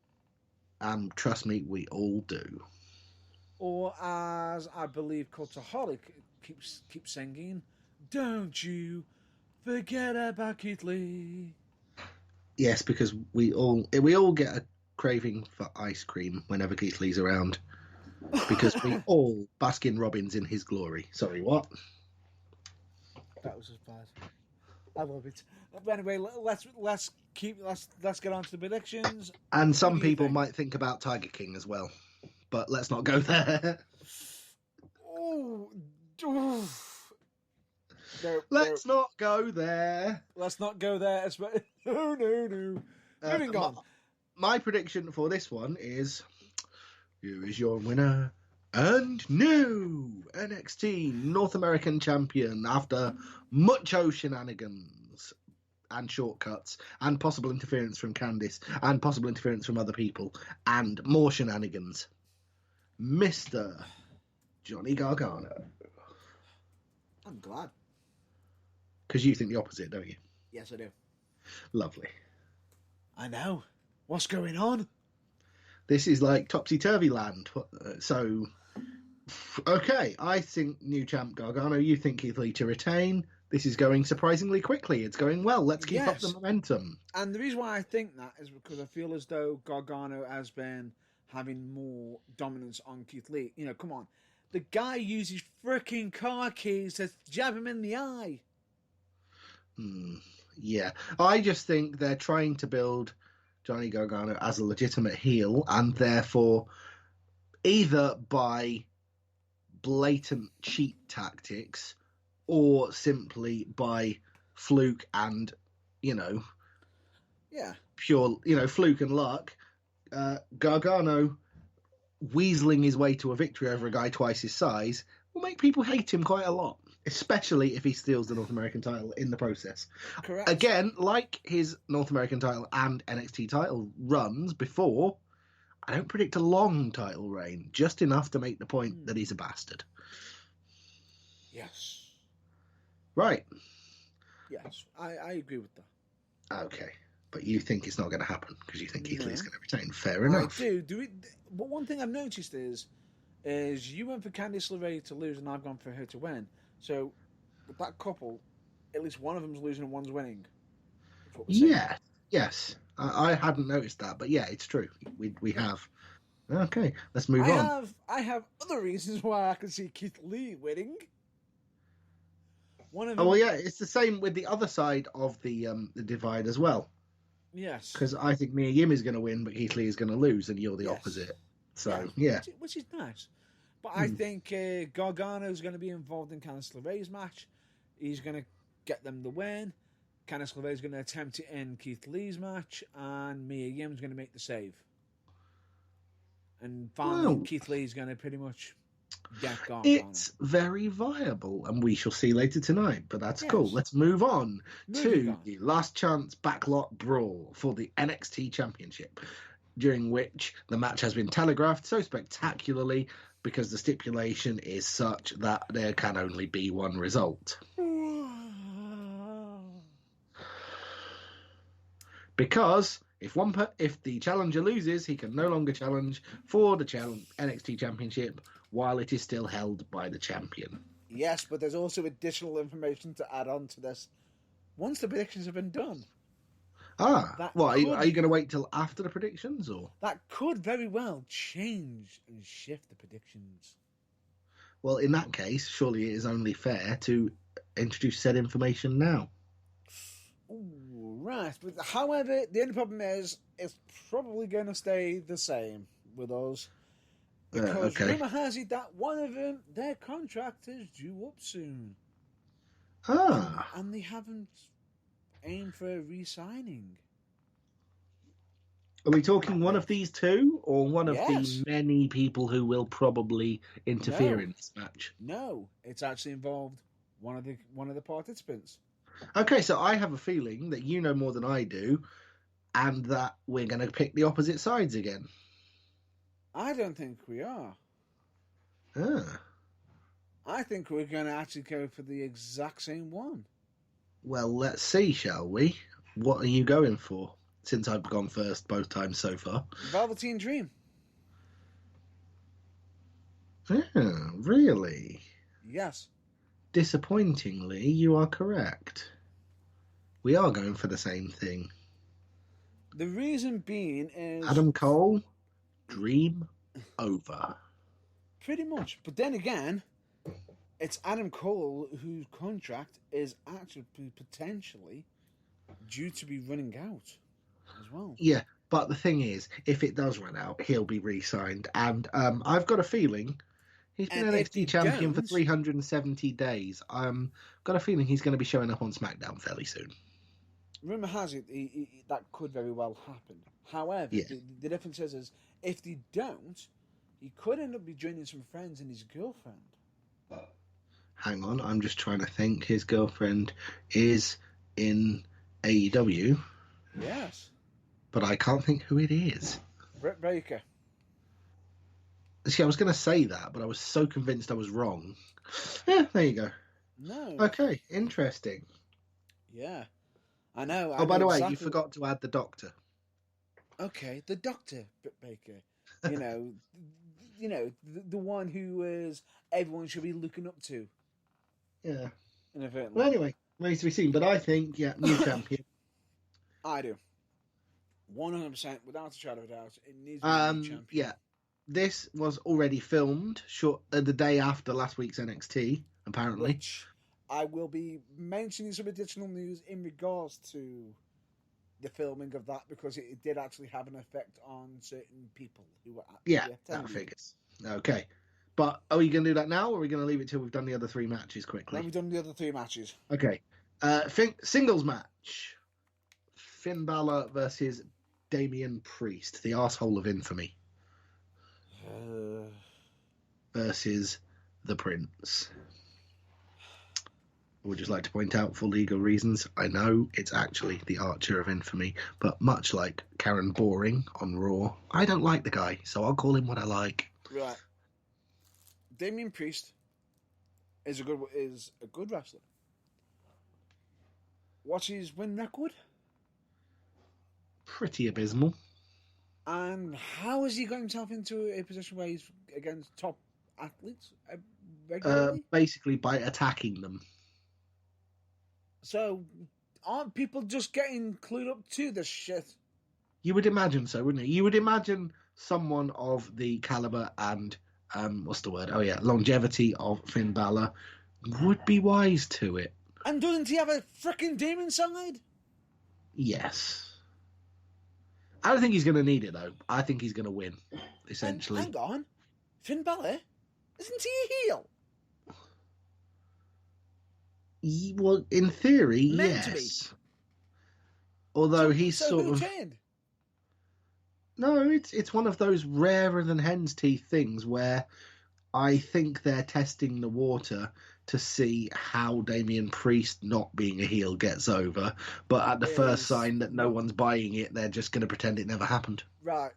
B: Trust me, we all do.
A: Or as I believe Cultaholic keeps singing, don't you forget about Keith Lee.
B: Yes, because we all get a craving for ice cream whenever Keith Lee's around. Because we all Baskin Robbins in his glory. Sorry, what?
A: That was just bad. I love it. But anyway, let's get on to the predictions.
B: And some people might think about Tiger King as well, but let's not go there. Let's not go there.
A: Let's not go there. No. Moving on.
B: My prediction for this one is: here is your winner and new NXT North American champion after mucho shenanigans and shortcuts and possible interference from Candice and possible interference from other people and more shenanigans, Mr. Johnny Gargano.
A: I'm glad.
B: Because you think the opposite, don't you?
A: Yes, I do.
B: Lovely.
A: I know. What's going on?
B: This is like topsy-turvy land. So, okay, I think new champ Gargano. You think Keith Lee to retain. This is going surprisingly quickly. It's going well. Let's keep up the momentum.
A: And the reason why I think that is because I feel as though Gargano has been having more dominance on Keith Lee. You know, come on. The guy uses freaking car keys to jab him in the eye.
B: Yeah. I just think they're trying to build Johnny Gargano as a legitimate heel, and therefore either by blatant cheat tactics or simply by fluke and, pure, fluke and luck, Gargano weaseling his way to a victory over a guy twice his size will make people hate him quite a lot, especially if he steals the North American title in the process.
A: Correct.
B: Again, like his North American title and NXT title runs before, I don't predict a long title reign, just enough to make the point that he's a bastard.
A: Yes.
B: Right.
A: Yes, I agree with that.
B: Okay. But you think it's not going to happen because you think Keith Lee's going to retain. Fair enough.
A: I do. But one thing I've noticed is you went for Candice LeRae to lose and I've gone for her to win. So with that couple, at least one of them's losing and one's winning.
B: Yeah. Yes. I hadn't noticed that, but yeah, it's true. We have. Okay, let's move on.
A: I have other reasons why I can see Keith Lee winning. One of
B: them... Oh, well, yeah, it's the same with the other side of the divide as well.
A: Yes.
B: Because I think Mia Yim is going to win, but Keith Lee is going to lose, and you're the opposite. So, yeah.
A: Which is nice. But I think Gargano's going to be involved in Candice LeRae's match. He's going to get them the win. Candice LeRae's going to attempt to end Keith Lee's match, and Mia Yim's going to make the save. And finally, Keith Lee's going to pretty much get Gargano.
B: It's very viable, and we shall see later tonight, but that's cool. Let's move on to the last chance backlot brawl for the NXT Championship, during which the match has been telegraphed so spectacularly because the stipulation is such that there can only be one result. Because if the challenger loses, he can no longer challenge for the NXT Championship while it is still held by the champion.
A: Yes, but there's also additional information to add on to this once the predictions have been done.
B: Are you going to wait till after the predictions, or
A: that could very well change and shift the predictions?
B: Well, in that case, surely it is only fair to introduce said information now.
A: Ooh, right, but however, the only problem is it's probably going to stay the same with us because rumor has it that one of them, their contract is due up soon. And they haven't aimed for re-signing.
B: Are we talking one of these two, or one of the many people who will probably interfere in this match?
A: No, it's actually involved one of the participants.
B: Okay, so I have a feeling that you know more than I do, and that we're going to pick the opposite sides again.
A: I don't think we are. I think we're going to actually go for the exact same one.
B: Well, let's see, shall we? What are you going for? Since I've gone first both times so far.
A: Velveteen Dream.
B: Really?
A: Yes.
B: Disappointingly, you are correct. We are going for the same thing.
A: The reason being is...
B: Adam Cole, dream over.
A: Pretty much. But then again, it's Adam Cole whose contract is actually potentially due to be running out as well. Yeah,
B: but the thing is, if it does run out, he'll be re-signed. And I've got a feeling he's been NXT champion for 370 days. Got a feeling he's going to be showing up on SmackDown fairly soon.
A: Rumour has it that could very well happen. However, the difference is if they don't, he could end up joining some friends and his girlfriend.
B: Hang on, I'm just trying to think. His girlfriend is in AEW.
A: Yes.
B: But I can't think who it is.
A: Britt Baker.
B: See, I was going to say that, but I was so convinced I was wrong. Yeah, there you go.
A: No.
B: Okay, interesting.
A: Yeah. I know.
B: Oh, by the way, you forgot to add the Doctor.
A: Okay, the Doctor, Britt Baker. You know, the one who is everyone should be looking up to.
B: Yeah.
A: Well,
B: anyway, remains to be seen. But I think, new champion.
A: I do. 100%, without a shadow of a doubt. It needs to be a new champion.
B: Yeah. This was already filmed the day after last week's NXT, apparently.
A: Which I will be mentioning some additional news in regards to the filming of that, because it did actually have an effect on certain people who were at the
B: that figures. Okay. But are we going to do that now, or are we going to leave it till we've done the other three matches quickly?
A: Then we've done the other three matches.
B: Okay. Singles match. Finn Balor versus Damian Priest, the arsehole of infamy. Versus the Prince. I would just like to point out, for legal reasons, I know it's actually the Archer of Infamy, but much like Karen Boring on Raw, I don't like the guy, so I'll call him what I like.
A: Right. Damian Priest is a good wrestler. What's his win record?
B: Pretty abysmal.
A: And how has he got himself into a position where he's against top athletes regularly?
B: Basically by attacking them.
A: So, aren't people just getting clued up to this shit?
B: You would imagine so, wouldn't you? You would imagine someone of the caliber and, longevity of Finn Balor would be wise to it.
A: And doesn't he have a frickin' demon side?
B: Yes. I don't think he's going to need it, though. I think he's going to win, essentially.
A: Hang on. Finn Balor? Isn't he a heel?
B: Well, in theory,
A: Meant to
B: yes.
A: be.
B: Although he's
A: so
B: sort
A: who
B: of...
A: turned?
B: No, it's one of those rarer than hen's teeth things where I think they're testing the water to see how Damian Priest not being a heel gets over. But at the first sign that no one's buying it, they're just going to pretend it never happened.
A: Right.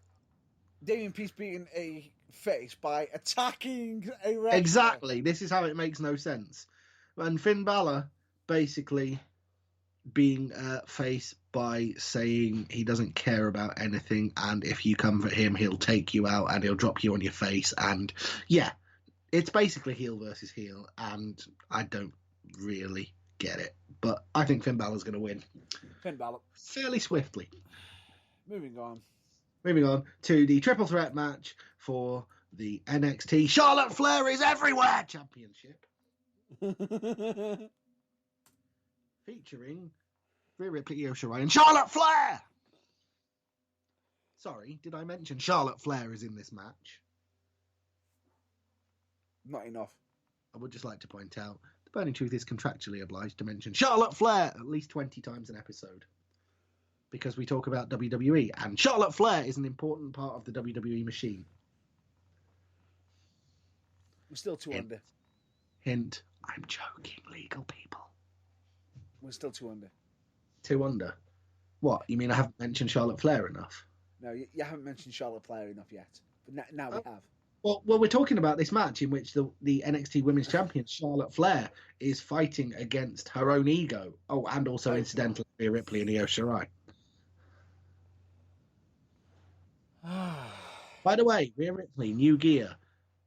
A: Damian Priest being a face by attacking a wrestler.
B: Exactly. This is how it makes no sense. And Finn Balor basically being a face by saying he doesn't care about anything, and if you come for him, he'll take you out and he'll drop you on your face. And yeah, it's basically heel versus heel, and I don't really get it. But I think Finn Balor's going to win.
A: Finn Balor.
B: Fairly swiftly.
A: Moving on
B: to the triple threat match for the NXT Charlotte Flair is Everywhere Championship. Featuring Rhea Ripley, Io Shirai, and Charlotte Flair. Sorry, did I mention Charlotte Flair is in this match?
A: Not enough.
B: I would just like to point out, the Burning Truth is contractually obliged to mention Charlotte Flair at least 20 times an episode. Because we talk about WWE, and Charlotte Flair is an important part of the WWE machine.
A: We're still 2 under.
B: Hint, I'm joking, legal people.
A: We're still 2 under.
B: 2 under? What, you mean I haven't mentioned Charlotte Flair enough?
A: No, you haven't mentioned Charlotte Flair enough yet. But now we have.
B: Well, we're talking about this match in which the NXT Women's Champion, Charlotte Flair, is fighting against her own ego. Oh, and also, incidentally, Rhea Ripley and Io Shirai. By the way, Rhea Ripley, new gear.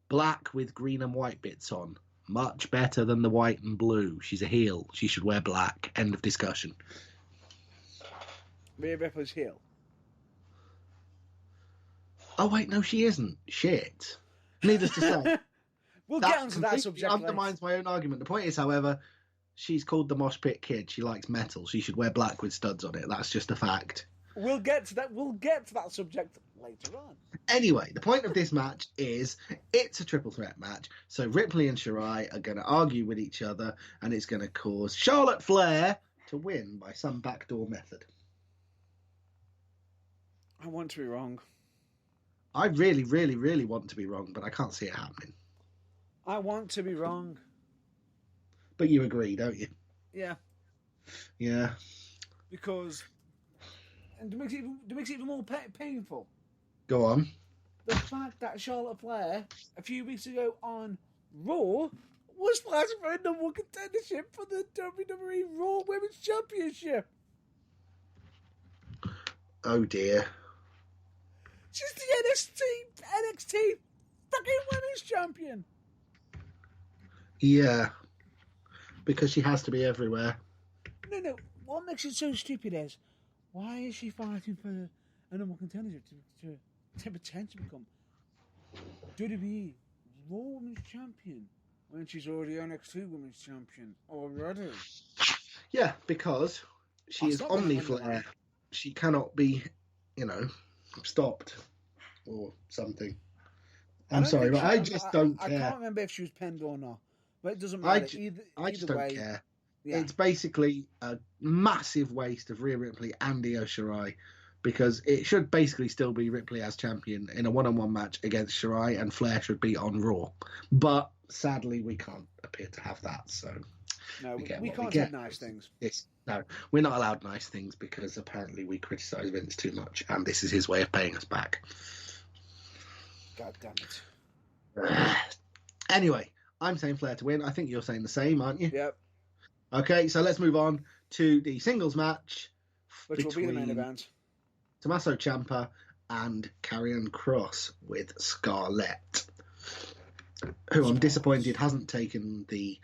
B: Black with green and white bits on. Much better than the white and blue. She's a heel. She should wear black. End of discussion.
A: Rhea Ripley's heel.
B: Oh, wait, no, she isn't. Shit. Needless to say.
A: We'll get onto that subject later.
B: Undermines my own argument. The point is, however, she's called the Mosh Pit Kid. She likes metal. She should wear black with studs on it. That's just a fact.
A: We'll get to that. We'll get to that subject later on.
B: Anyway, the point of this match is it's a triple threat match. So Ripley and Shirai are going to argue with each other, and it's going to cause Charlotte Flair to win by some backdoor method.
A: I want to be wrong.
B: I really, really, really want to be wrong, but I can't see it happening.
A: I want to be wrong.
B: But you agree, don't you?
A: Yeah.
B: Yeah.
A: Because, and to make it even more painful,
B: go on.
A: The fact that Charlotte Flair, a few weeks ago on Raw, was fighting for a number one contendership for the WWE Raw Women's Championship.
B: Oh dear.
A: She's the NXT fucking Women's Champion.
B: Yeah. Because she has to be everywhere.
A: No. What makes it so stupid is, why is she fighting for a number one contendership to potentially become WWE Raw Women's Champion when she's already NXT Women's Champion already?
B: Yeah, because she is Omni Flair. She cannot be, stopped or something. I'm sorry, but I just don't care.
A: I can't remember if she was pinned or not, but it doesn't matter.
B: I just don't care.
A: Yeah.
B: It's basically a massive waste of Rhea Ripley and Io Shirai, because it should basically still be Ripley as champion in a one-on-one match against Shirai, and Flair should be on Raw. But sadly, we can't appear to have that. So
A: no, we can't have nice things.
B: No, we're not allowed nice things because apparently we criticise Vince too much, and this is his way of paying us back.
A: God damn it.
B: Anyway, I'm saying Flair to win. I think you're saying the same, aren't you?
A: Yep.
B: Okay, so let's move on to the singles match,
A: which will be the main event.
B: Tommaso Ciampa and Karrion Kross with Scarlett, who I'm disappointed hasn't taken the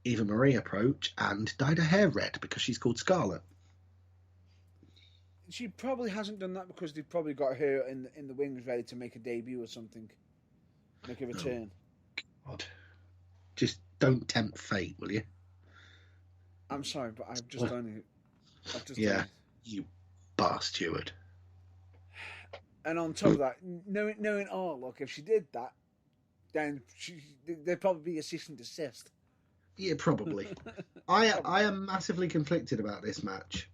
B: Eva Marie approach and dyed her hair red because she's called Scarlett.
A: She probably hasn't done that because they've probably got her in the wings ready to make a debut or something. Make a return.
B: Oh, God. Just don't tempt fate, will you?
A: I'm sorry, but I've just done it.
B: Yeah, you bar steward.
A: And on top of that, knowing, look, if she did that, then there'd probably be a cease and desist.
B: Yeah, probably. I am massively conflicted about this match.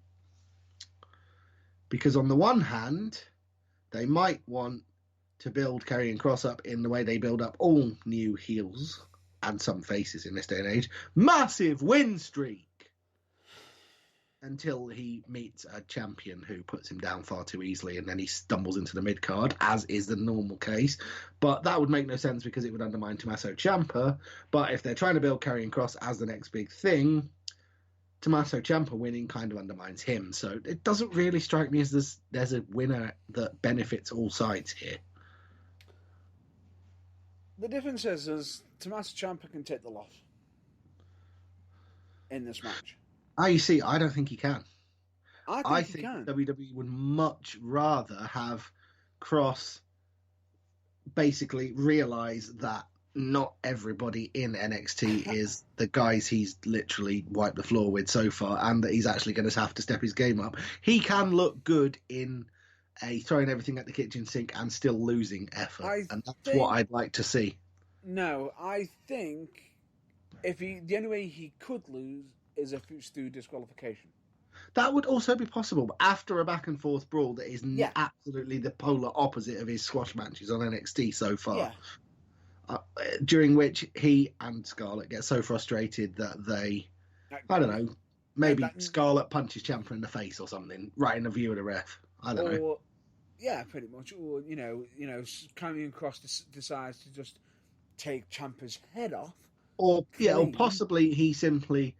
B: Because on the one hand, they might want to build Karrion Kross up in the way they build up all new heels and some faces in this day and age. Massive win streak! Until he meets a champion who puts him down far too easily, and then he stumbles into the mid-card, as is the normal case. But that would make no sense because it would undermine Tommaso Ciampa. But if they're trying to build Karrion Kross as the next big thing, Tommaso Ciampa winning kind of undermines him. So it doesn't really strike me as there's a winner that benefits all sides here.
A: The difference is Tommaso Ciampa can take the loss in this match.
B: You see, I don't think he can.
A: I think he can.
B: WWE would much rather have Kross basically realise that not everybody in NXT is the guys he's literally wiped the floor with so far, and that he's actually going to have to step his game up. He can look good in a throwing everything at the kitchen sink and still losing effort, and that's what I'd like to see.
A: No, I think the only way he could lose is if it's through disqualification.
B: That would also be possible, but after a back and forth brawl that is absolutely the polar opposite of his squash matches on NXT so far, during which he and Scarlett get so frustrated that they, I don't know, maybe Scarlett punches Ciampa in the face or something, right in the view of the ref. I don't know.
A: Yeah, pretty much. Or Karrion Kross decides to just take Ciampa's head off.
B: Or possibly he simply.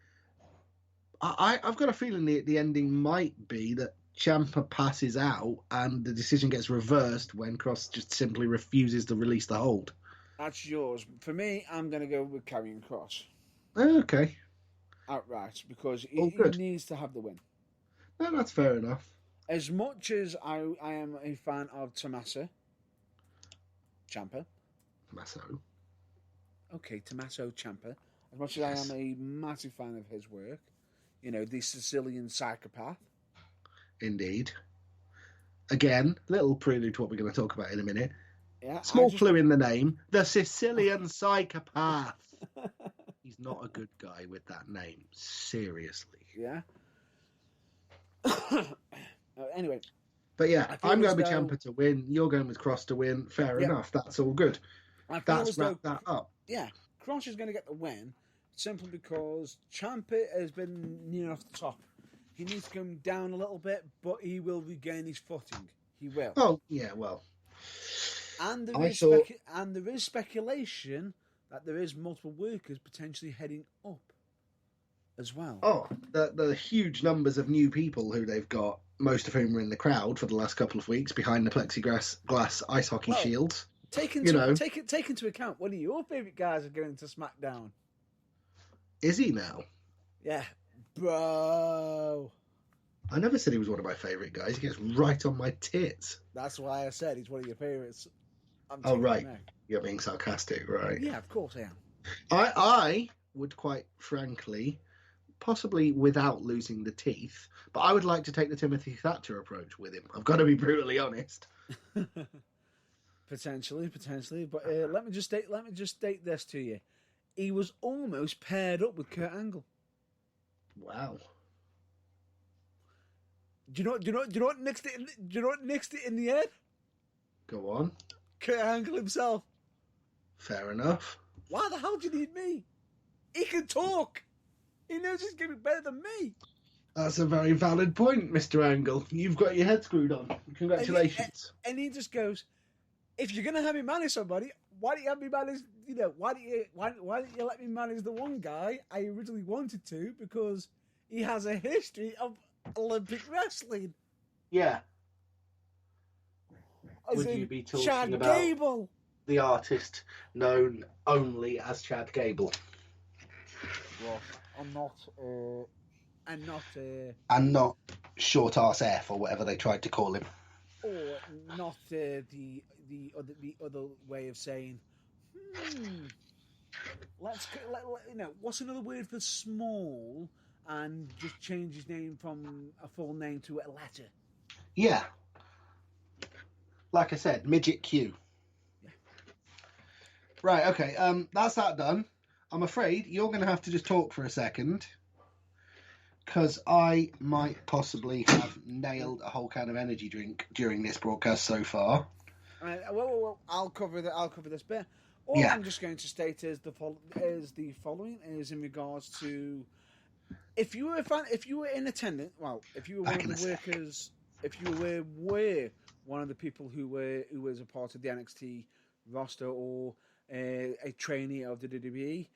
B: I've got a feeling the ending might be that Ciampa passes out and the decision gets reversed when Kross just simply refuses to release the hold.
A: That's yours. For me, I'm going to go with Karrion Kross.
B: Okay.
A: Outright, because he needs to have the win.
B: No, that's fair enough.
A: As much as I am a fan of Tommaso Ciampa. Okay, Tommaso Ciampa. As much as I am a massive fan of his work. The Sicilian psychopath.
B: Indeed. Again, little prelude to what we're going to talk about in a minute.
A: Yeah,
B: Small clue in the name. The Sicilian psychopath. He's not a good guy with that name. Seriously.
A: Yeah. Anyway.
B: But yeah, I'm going with Ciampa to win. You're going with Kross to win. Fair enough. That's all good. That's wrapped that up.
A: Yeah. Kross is going to get the win. Simply because Ciampa has been near off the top. He needs to come down a little bit, but he will regain his footing. He will.
B: Oh, yeah, well.
A: And there is speculation that there is multiple workers potentially heading up as well.
B: Oh, the huge numbers of new people who they've got, most of whom were in the crowd for the last couple of weeks behind the plexiglass ice hockey shields.
A: Take into account one of your favourite guys are going to SmackDown.
B: Is he now?
A: Yeah, bro.
B: I never said he was one of my favourite guys. He gets right on my tits.
A: That's why I said he's one of your favourites.
B: Right. You're being sarcastic, right?
A: Yeah, of course I am.
B: I would quite frankly, possibly without losing the teeth, but I would like to take the Timothy Thatcher approach with him. I've got to be brutally honest.
A: Potentially, but let me just state this to you. He was almost paired up with Kurt Angle.
B: Wow.
A: Do you know what next it in the head?
B: Go on.
A: Kurt Angle himself.
B: Fair enough.
A: Why the hell do you need me? He can talk. He knows he's going to be better than me.
B: That's a very valid point, Mr. Angle. You've got your head screwed on. Congratulations.
A: And he just goes, if you're going to have me manage somebody, why don't you have me manage, why don't you let me manage the one guy I originally wanted to, because he has a history of Olympic wrestling.
B: Yeah.
A: Would
B: you be talking
A: Chad
B: about
A: Gable,
B: the artist known only as Chad Gable?
A: Well,
B: and not Short Arse F or whatever they tried to call him.
A: Or not the other way of saying, what's another word for small, and just change his name from a full name to a letter.
B: Yeah. Like I said, Midget Q.
A: Yeah.
B: Right, okay. That's that done. I'm afraid you're going to have to just talk for a second, because I might possibly have nailed a whole can of energy drink during this broadcast so far.
A: Well, I'll cover this bit. All
B: Yeah.
A: I'm just going to state is the following is in regards to if you were in attendance, if you were one of the workers, if you were one of the people who was a part of the NXT roster or a trainee of the WWE,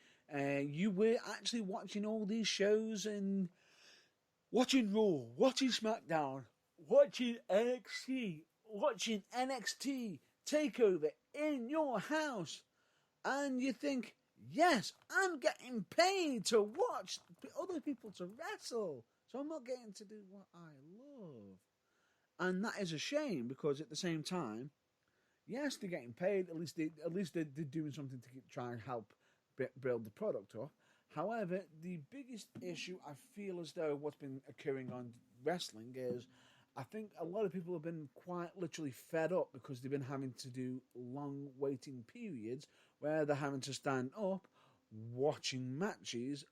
A: you were actually watching all these shows and watching Raw, watching SmackDown, watching NXT, watching NXT TakeOver in your house, and you think, yes, I'm getting paid to watch other people to wrestle, so I'm not getting to do what I love. And that is a shame, because at the same time, yes, they're getting paid. At least they're doing something to try and help build the product up. However, the biggest issue I feel as though what's been occurring on wrestling is I think a lot of people have been quite literally fed up because they've been having to do long waiting periods where they're having to stand up watching matches,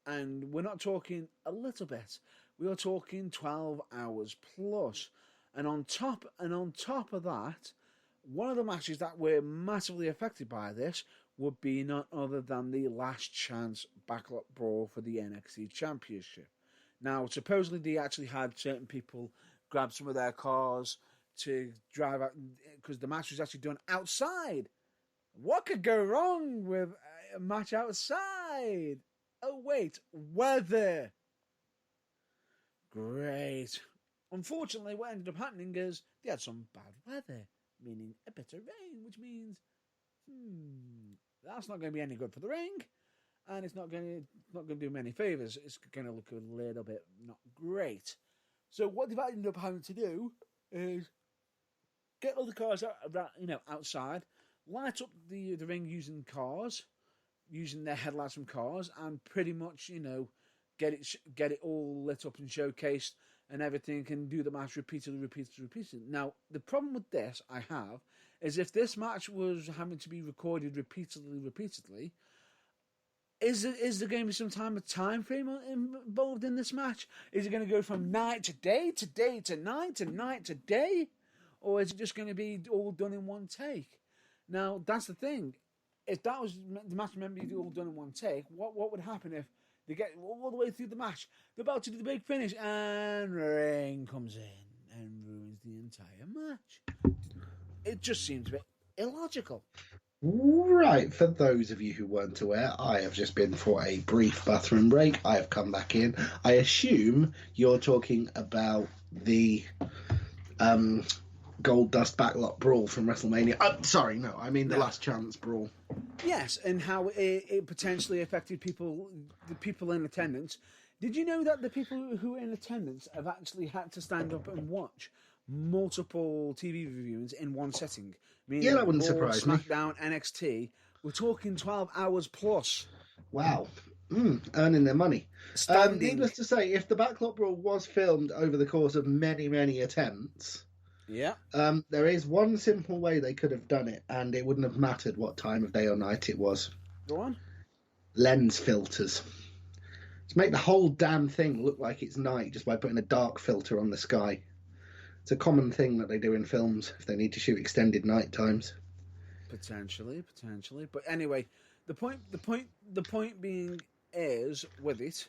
A: and we're not talking a little bit. We are talking 12 hours plus. And on top of that, one of the matches that were massively affected by this would be none other than the last chance backlot brawl for the NXT Championship. Now, supposedly they actually had certain people grab some of their cars to drive out, because the match was actually done outside. What could go wrong with a match outside? Oh, wait, weather. Great. Unfortunately, what ended up happening is they had some bad weather, meaning a bit of rain, which means, that's not going to be any good for the ring, and it's not going to do them any favours. It's going to look a little bit not great. So what they've ended up having to do is get all the cars outside, light up the ring using their headlights from cars, and pretty much get it all lit up and showcased and everything, and do the match repeatedly. Now, the problem with this I have is if this match was having to be recorded repeatedly, is there going to be some time frame involved in this match? Is it going to go from night to day to night to day? Or is it just going to be all done in one take? Now, that's the thing. If that was the match meant to be all done in one take, what would happen if they get all the way through the match, they're about to do the big finish, and rain comes in and ruins the entire match? It just seems a bit illogical.
B: Right, for those of you who weren't aware, I have just been for a brief bathroom break. I have come back in. I assume you're talking about the Gold Dust Backlot Brawl from WrestleMania. Sorry, no, I mean the Last Chance Brawl.
A: Yes, and how it potentially affected the people in attendance. Did you know that the people who were in attendance have actually had to stand up and watch multiple TV reviews in one setting?
B: Yeah, that wouldn't surprise me.
A: SmackDown, NXT. We're talking 12 hours plus.
B: Wow. Earning their money. Needless to say, if the Backlot Brawl was filmed over the course of many, many attempts, there is one simple way they could have done it, and it wouldn't have mattered what time of day or night it was.
A: Go on.
B: Lens filters. To make the whole damn thing look like it's night just by putting a dark filter on the sky. It's a common thing that they do in films if they need to shoot extended night times.
A: Potentially. But anyway, the point being is with it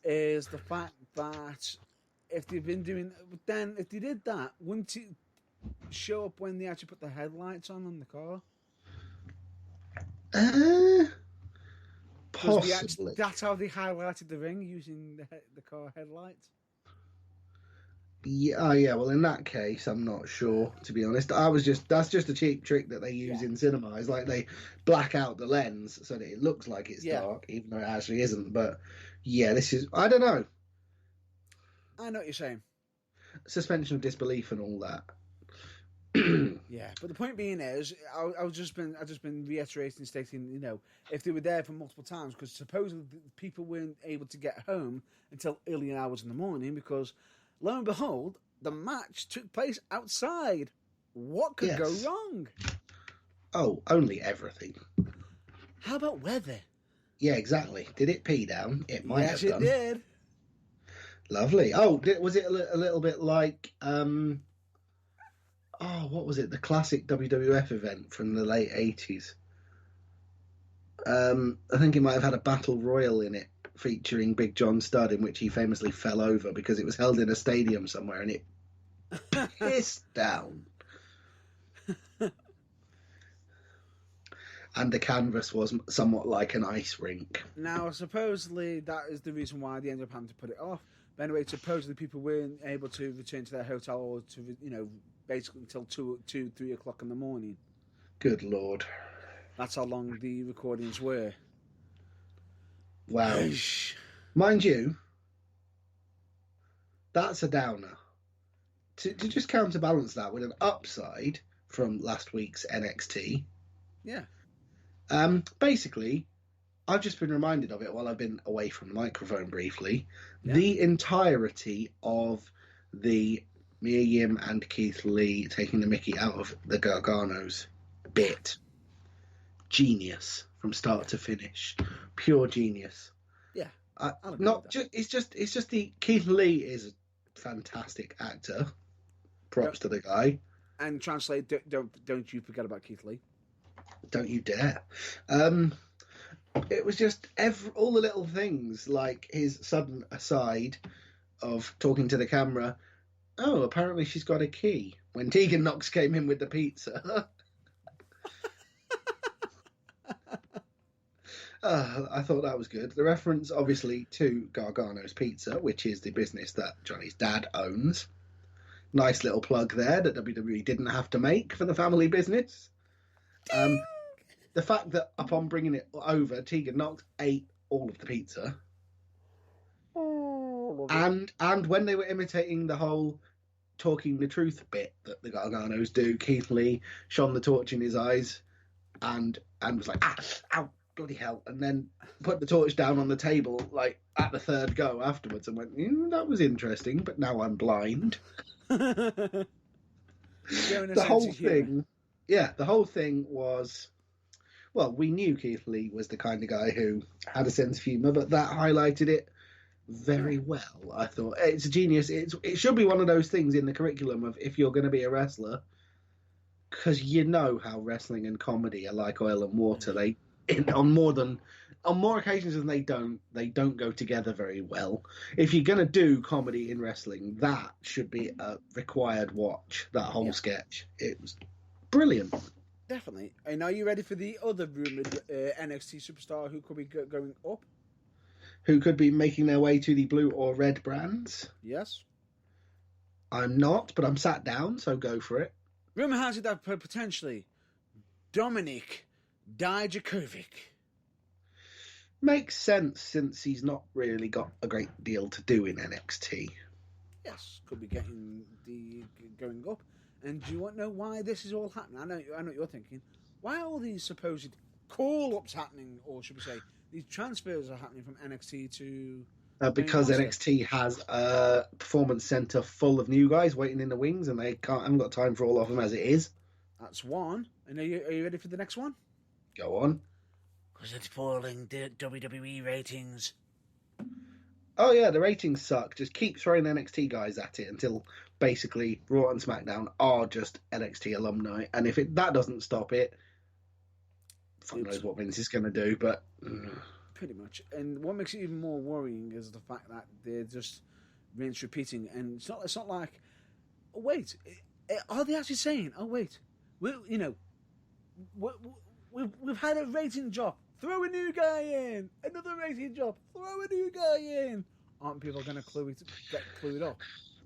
A: is the fact that if they've been doing, then if they did that, wouldn't it show up when they actually put the headlights on the car?
B: Possibly.
A: That's how they highlighted the ring, using the car headlights.
B: Yeah. Well, in that case, I'm not sure, to be honest. That's just a cheap trick that they use in cinema. It's like they black out the lens so that it looks like it's dark, even though it actually isn't. But yeah, I don't know.
A: I know what you're saying.
B: Suspension of disbelief and all that.
A: Yeah, but the point being is, I've just been reiterating, stating, if they were there for multiple times, because supposedly people weren't able to get home until early hours in the morning, because lo and behold, the match took place outside. What could go wrong?
B: Oh, only everything.
A: How about weather?
B: Yeah, exactly. Did it pee down? It might
A: Yes,
B: have done.
A: it did.
B: Lovely. Oh, was it a little bit like what was it? The classic WWF event from the late 80s. I think it might have had a battle royal in it featuring Big John Studd, in which he famously fell over because it was held in a stadium somewhere and it pissed down. And the canvas was somewhat like an ice rink.
A: Now, supposedly, that is the reason why they ended up having to put it off. But anyway, supposedly people weren't able to return to their hotel or to, basically until 3 o'clock in the morning.
B: Good Lord.
A: That's how long the recordings were.
B: Wow. Mind you, that's a downer. To just counterbalance that with an upside from last week's NXT.
A: Yeah.
B: Basically, I've just been reminded of it while I've been away from the microphone briefly.
A: Yeah.
B: The entirety of the Mia Yim and Keith Lee taking the mickey out of the Garganos bit. Genius from start to finish. Pure genius.
A: Yeah.
B: It's just the Keith Lee is a fantastic actor. Props to the guy.
A: And translate, don't you forget about Keith Lee.
B: Don't you dare. It was just all the little things, like his sudden aside of talking to the camera. Oh, apparently she's got a key. When Tegan Knox came in with the pizza. I thought that was good. The reference, obviously, to Gargano's Pizza, which is the business that Johnny's dad owns. Nice little plug there that WWE didn't have to make for the family business. The fact that upon bringing it over, Tegan Knox ate all of the pizza. And when they were imitating the whole talking the truth bit that the Garganos do, Keith Lee shone the torch in his eyes and was like, ow, bloody hell, and then put the torch down on the table like at the third go afterwards and went, that was interesting, but now I'm blind. The whole thing was, well, we knew Keith Lee was the kind of guy who had a sense of humour, but that highlighted it very well. I thought it's a genius. It should be one of those things in the curriculum of if you're going to be a wrestler, because you know how wrestling and comedy are like oil and water. On more occasions than they don't go together very well. If you're going to do comedy in wrestling, that should be a required watch. That whole sketch, it was brilliant.
A: Definitely. And are you ready for the other rumoured NXT superstar who could be going up?
B: Who could be making their way to the blue or red brands?
A: Yes.
B: I'm not, but I'm sat down, so go for it.
A: Rumour has it that potentially Dominic Dijakovic.
B: Makes sense since he's not really got a great deal to do in NXT.
A: Yes, could be going up. And do you want to know why this is all happening? I know what you're thinking. Why are all these supposed call-ups happening, or should we say, these transfers are happening from NXT to...
B: because NXT has a performance centre full of new guys waiting in the wings, and they haven't got time for all of them as it is.
A: That's one. And are you ready for the next one?
B: Go on.
A: Because it's falling WWE ratings.
B: Oh yeah, the ratings suck. Just keep throwing NXT guys at it until basically Raw and SmackDown are just NXT alumni. And if that doesn't stop it, fuck knows what Vince is going to do. But
A: pretty much. And what makes it even more worrying is the fact that they're just rinse repeating. And it's not like, oh, wait, are they actually saying, oh wait, we've had a rating drop. Throw a new guy in. Another rating drop. Throw a new guy in. Aren't people going to get clued up?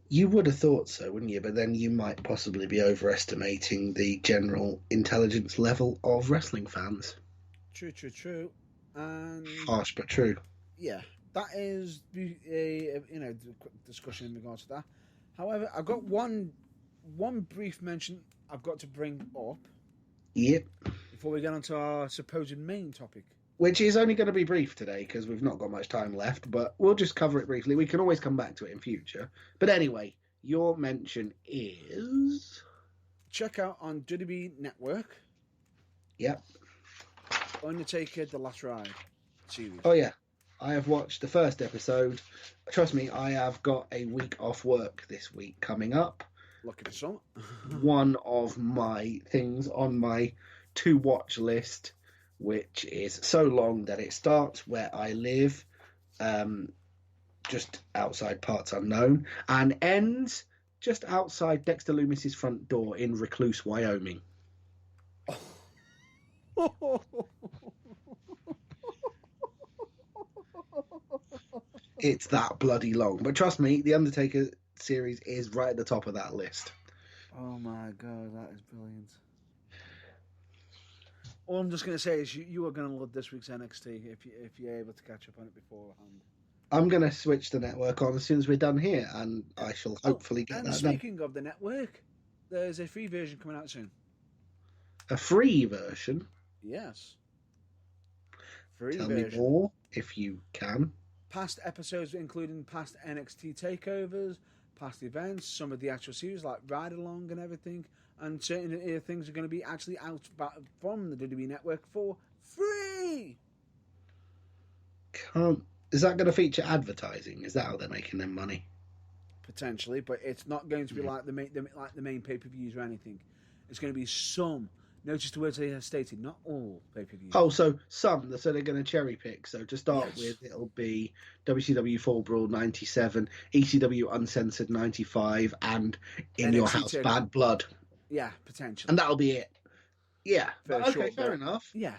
B: You would have thought so, wouldn't you? But then you might possibly be overestimating the general intelligence level of wrestling fans.
A: True. And
B: harsh but true.
A: Yeah, that is a quick discussion in regards to that. However, I've got one brief mention I've got to bring up.
B: Yep.
A: Before we get on to our supposed main topic.
B: Which is only going to be brief today because we've not got much time left, but we'll just cover it briefly. We can always come back to it in future. But anyway, your mention is...
A: Check out on WWE Network
B: Yep.
A: Undertaker: The Last Ride series.
B: Oh yeah, I have watched the first episode. Trust me, I have got a week off work this week coming up.
A: Lucky for some.
B: One of my things on my to watch list, which is so long that it starts where I live, just outside Parts Unknown, and ends just outside Dexter Loomis's front door in Recluse, Wyoming. It's that bloody long. But trust me, the Undertaker series is right at the top of that list.
A: Oh my god, that is brilliant. All I'm just going to say is you are going to love this week's NXT if you're able to catch up on it beforehand.
B: I'm going to switch the network on as soon as we're done here, and I shall hopefully get that done.
A: And speaking of the network, there's a free version coming out soon.
B: A free version?
A: Yes.
B: Tell me more, if you can.
A: Past episodes, including past NXT takeovers, past events, some of the actual series like Ride Along and everything, and certain things are going to be actually out from the WWE Network for free.
B: Is that going to feature advertising? Is that how they're making their money?
A: Potentially, but it's not going to be like the main pay-per-views or anything. It's going to be some. Notice the words they have stated, not all pay-per-views.
B: Oh, so some. So they're going to cherry pick. So to start with, it'll be WCW Fall Brawl 97, ECW Uncensored 95, and In NXT Your House Bad Blood.
A: Yeah, potentially.
B: And that'll be it. Yeah. Okay, fair enough.
A: Yeah.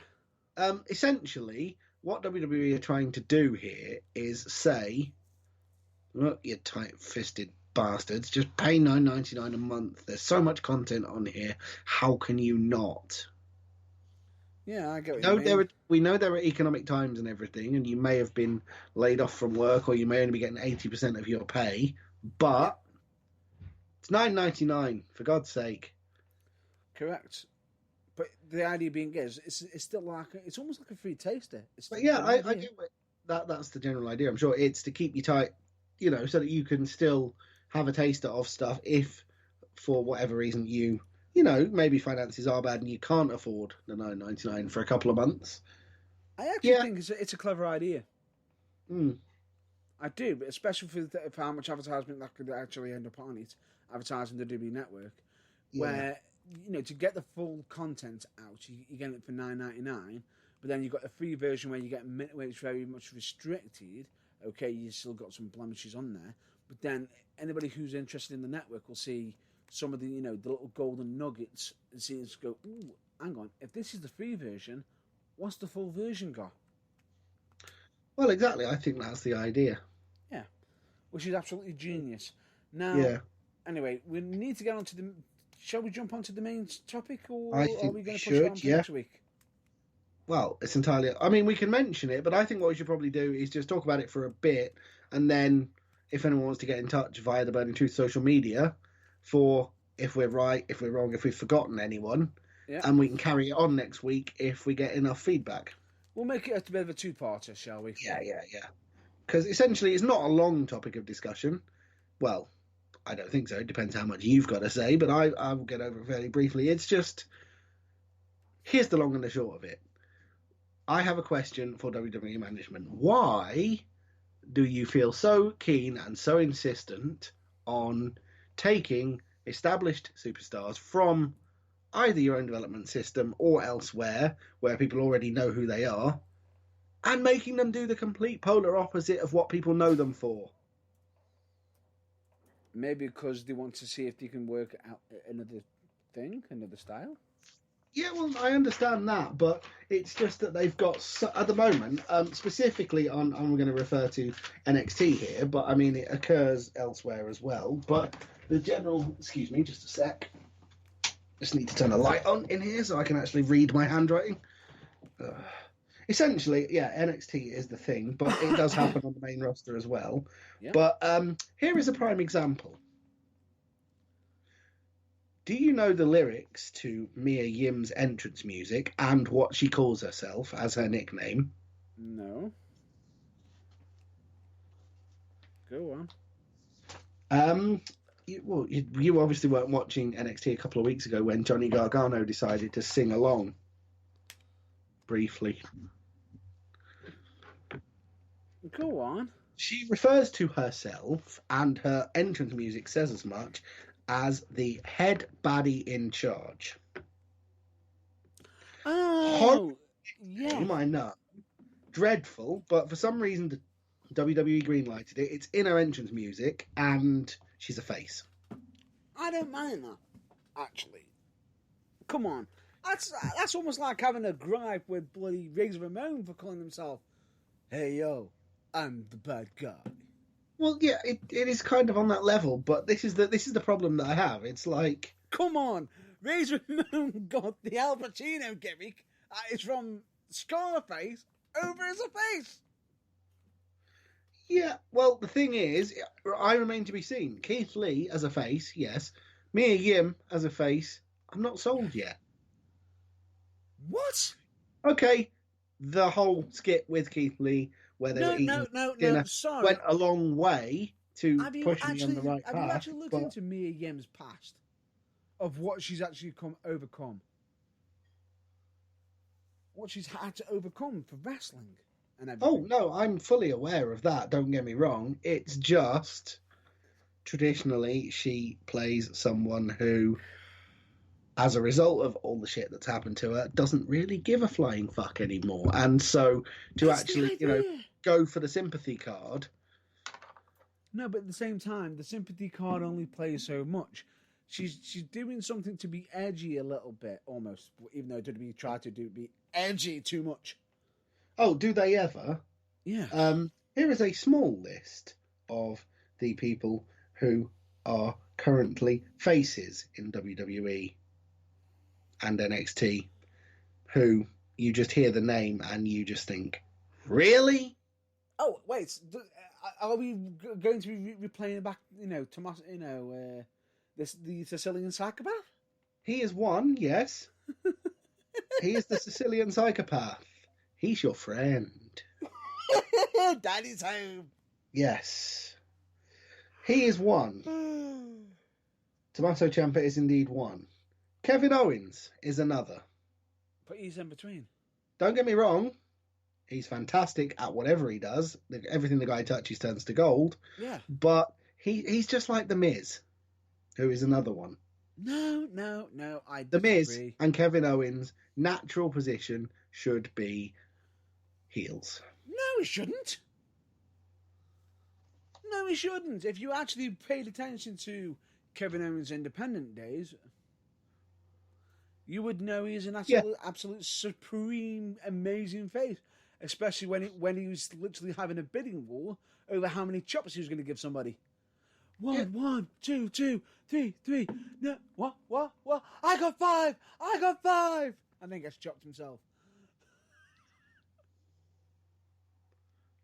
B: Essentially, what WWE are trying to do here is say, look, you tight-fisted bastards, just pay $9.99 a month. There's so much content on here. How can you not?
A: Yeah, I get what you mean.
B: We know there are economic times and everything, and you may have been laid off from work, or you may only be getting 80% of your pay, but it's $9.99, for God's sake.
A: Correct. But the idea being is, it's still like, it's almost like a free taster.
B: But yeah, I get that's the general idea. I'm sure it's to keep you tight, so that you can still have a taster of stuff if, for whatever reason, maybe finances are bad and you can't afford the $9.99 for a couple of months.
A: I actually think it's a clever idea.
B: Mm.
A: I do, but especially for how much advertisement that could actually end up on it, advertising the WWE Network, where, to get the full content out, you get it for $9.99, but then you've got a free version where you get where it's very much restricted. Okay, you still got some blemishes on there, but then anybody who's interested in the network will see some of the, the little golden nuggets and see us go, ooh, hang on, if this is the free version, what's the full version got?
B: Well, exactly. I think that's the idea.
A: Yeah, which is absolutely genius. Now, anyway, we need to get on to the... Shall we jump onto the main topic, or are we going to push it on for next week?
B: Well, it's entirely... I mean, we can mention it, but I think what we should probably do is just talk about it for a bit, and then if anyone wants to get in touch via the Burning Truth social media for if we're right, if we're wrong, if we've forgotten anyone, and we can carry it on next week if we get enough feedback.
A: We'll make it a bit of a two-parter, shall we?
B: Yeah. Because essentially it's not a long topic of discussion. Well, I don't think so. It depends how much you've got to say, but I will get over it fairly briefly. It's just... Here's the long and the short of it. I have a question for WWE management. Why do you feel so keen and so insistent on taking established superstars from either your own development system or elsewhere, where people already know who they are, and making them do the complete polar opposite of what people know them for?
A: Maybe because they want to see if they can work out another thing, another style?
B: Yeah, well, I understand that, but it's just that they've got, at the moment, specifically on, I'm going to refer to NXT here, but I mean, it occurs elsewhere as well, but the general, excuse me, just a sec, just need to turn a light on in here so I can actually read my handwriting. Essentially, NXT is the thing, but it does happen on the main roster as well. Yeah. But here is a prime example. Do you know the lyrics to Mia Yim's entrance music and what she calls herself as her nickname?
A: No. Go
B: on. You obviously weren't watching NXT a couple of weeks ago when Johnny Gargano decided to sing along. briefly.
A: Go on.
B: She refers to herself, and her entrance music says as much, as the head baddie in charge.
A: Oh, yeah.
B: I know. Dreadful, but for some reason the WWE greenlighted it. It's in her entrance music, and she's a face.
A: I don't mind that, actually. Come on. That's almost like having a gripe with bloody Razor Ramon for calling himself, "Hey, yo, I'm the bad guy."
B: Well, yeah, it is kind of on that level, but this is the problem that I have. It's like,
A: come on, Razor Ramon got the Al Pacino gimmick. It's from Scarface over as a face.
B: Yeah, well, the thing is, I remain to be seen. Keith Lee as a face, yes. Mia Yim as a face, I'm not sold yet.
A: What?
B: Okay, the whole skit with Keith Lee, where they were eating dinner,
A: sorry,
B: went a long way to push me on the right path.
A: Have you actually looked into Mia Yim's past? Of what she's actually overcome? What she's had to overcome for wrestling and everything?
B: Oh, no, I'm fully aware of that, don't get me wrong. It's just, traditionally, she plays someone who, as a result of all the shit that's happened to her, doesn't really give a flying fuck anymore. And so to actually, go for the sympathy card.
A: No, but at the same time, the sympathy card only plays so much. She's doing something to be edgy a little bit, almost, even though WWE tried to be edgy too much.
B: Oh, do they ever?
A: Yeah.
B: Here is a small list of the people who are currently faces in WWE and NXT, who you just hear the name and you just think, really?
A: Oh, wait, are we going to be replaying back, Tomas, the Sicilian psychopath?
B: He is one, yes. He is the Sicilian psychopath. He's your friend.
A: Daddy's home.
B: Yes. He is one. Tommaso Ciampa is indeed one. Kevin Owens is another.
A: But he's in between.
B: Don't get me wrong. He's fantastic at whatever he does. Everything the guy touches turns to gold.
A: Yeah.
B: But he's just like The Miz, who is another one.
A: No, I disagree.
B: The Miz and Kevin Owens' natural position should be heels.
A: No, he shouldn't. No, he shouldn't. If you actually paid attention to Kevin Owens' independent days, you would know he's an absolute supreme, amazing face. Especially when he was literally having a bidding war over how many chops he was going to give somebody. One, two, 3. No, what? I got five. And then gets chopped himself.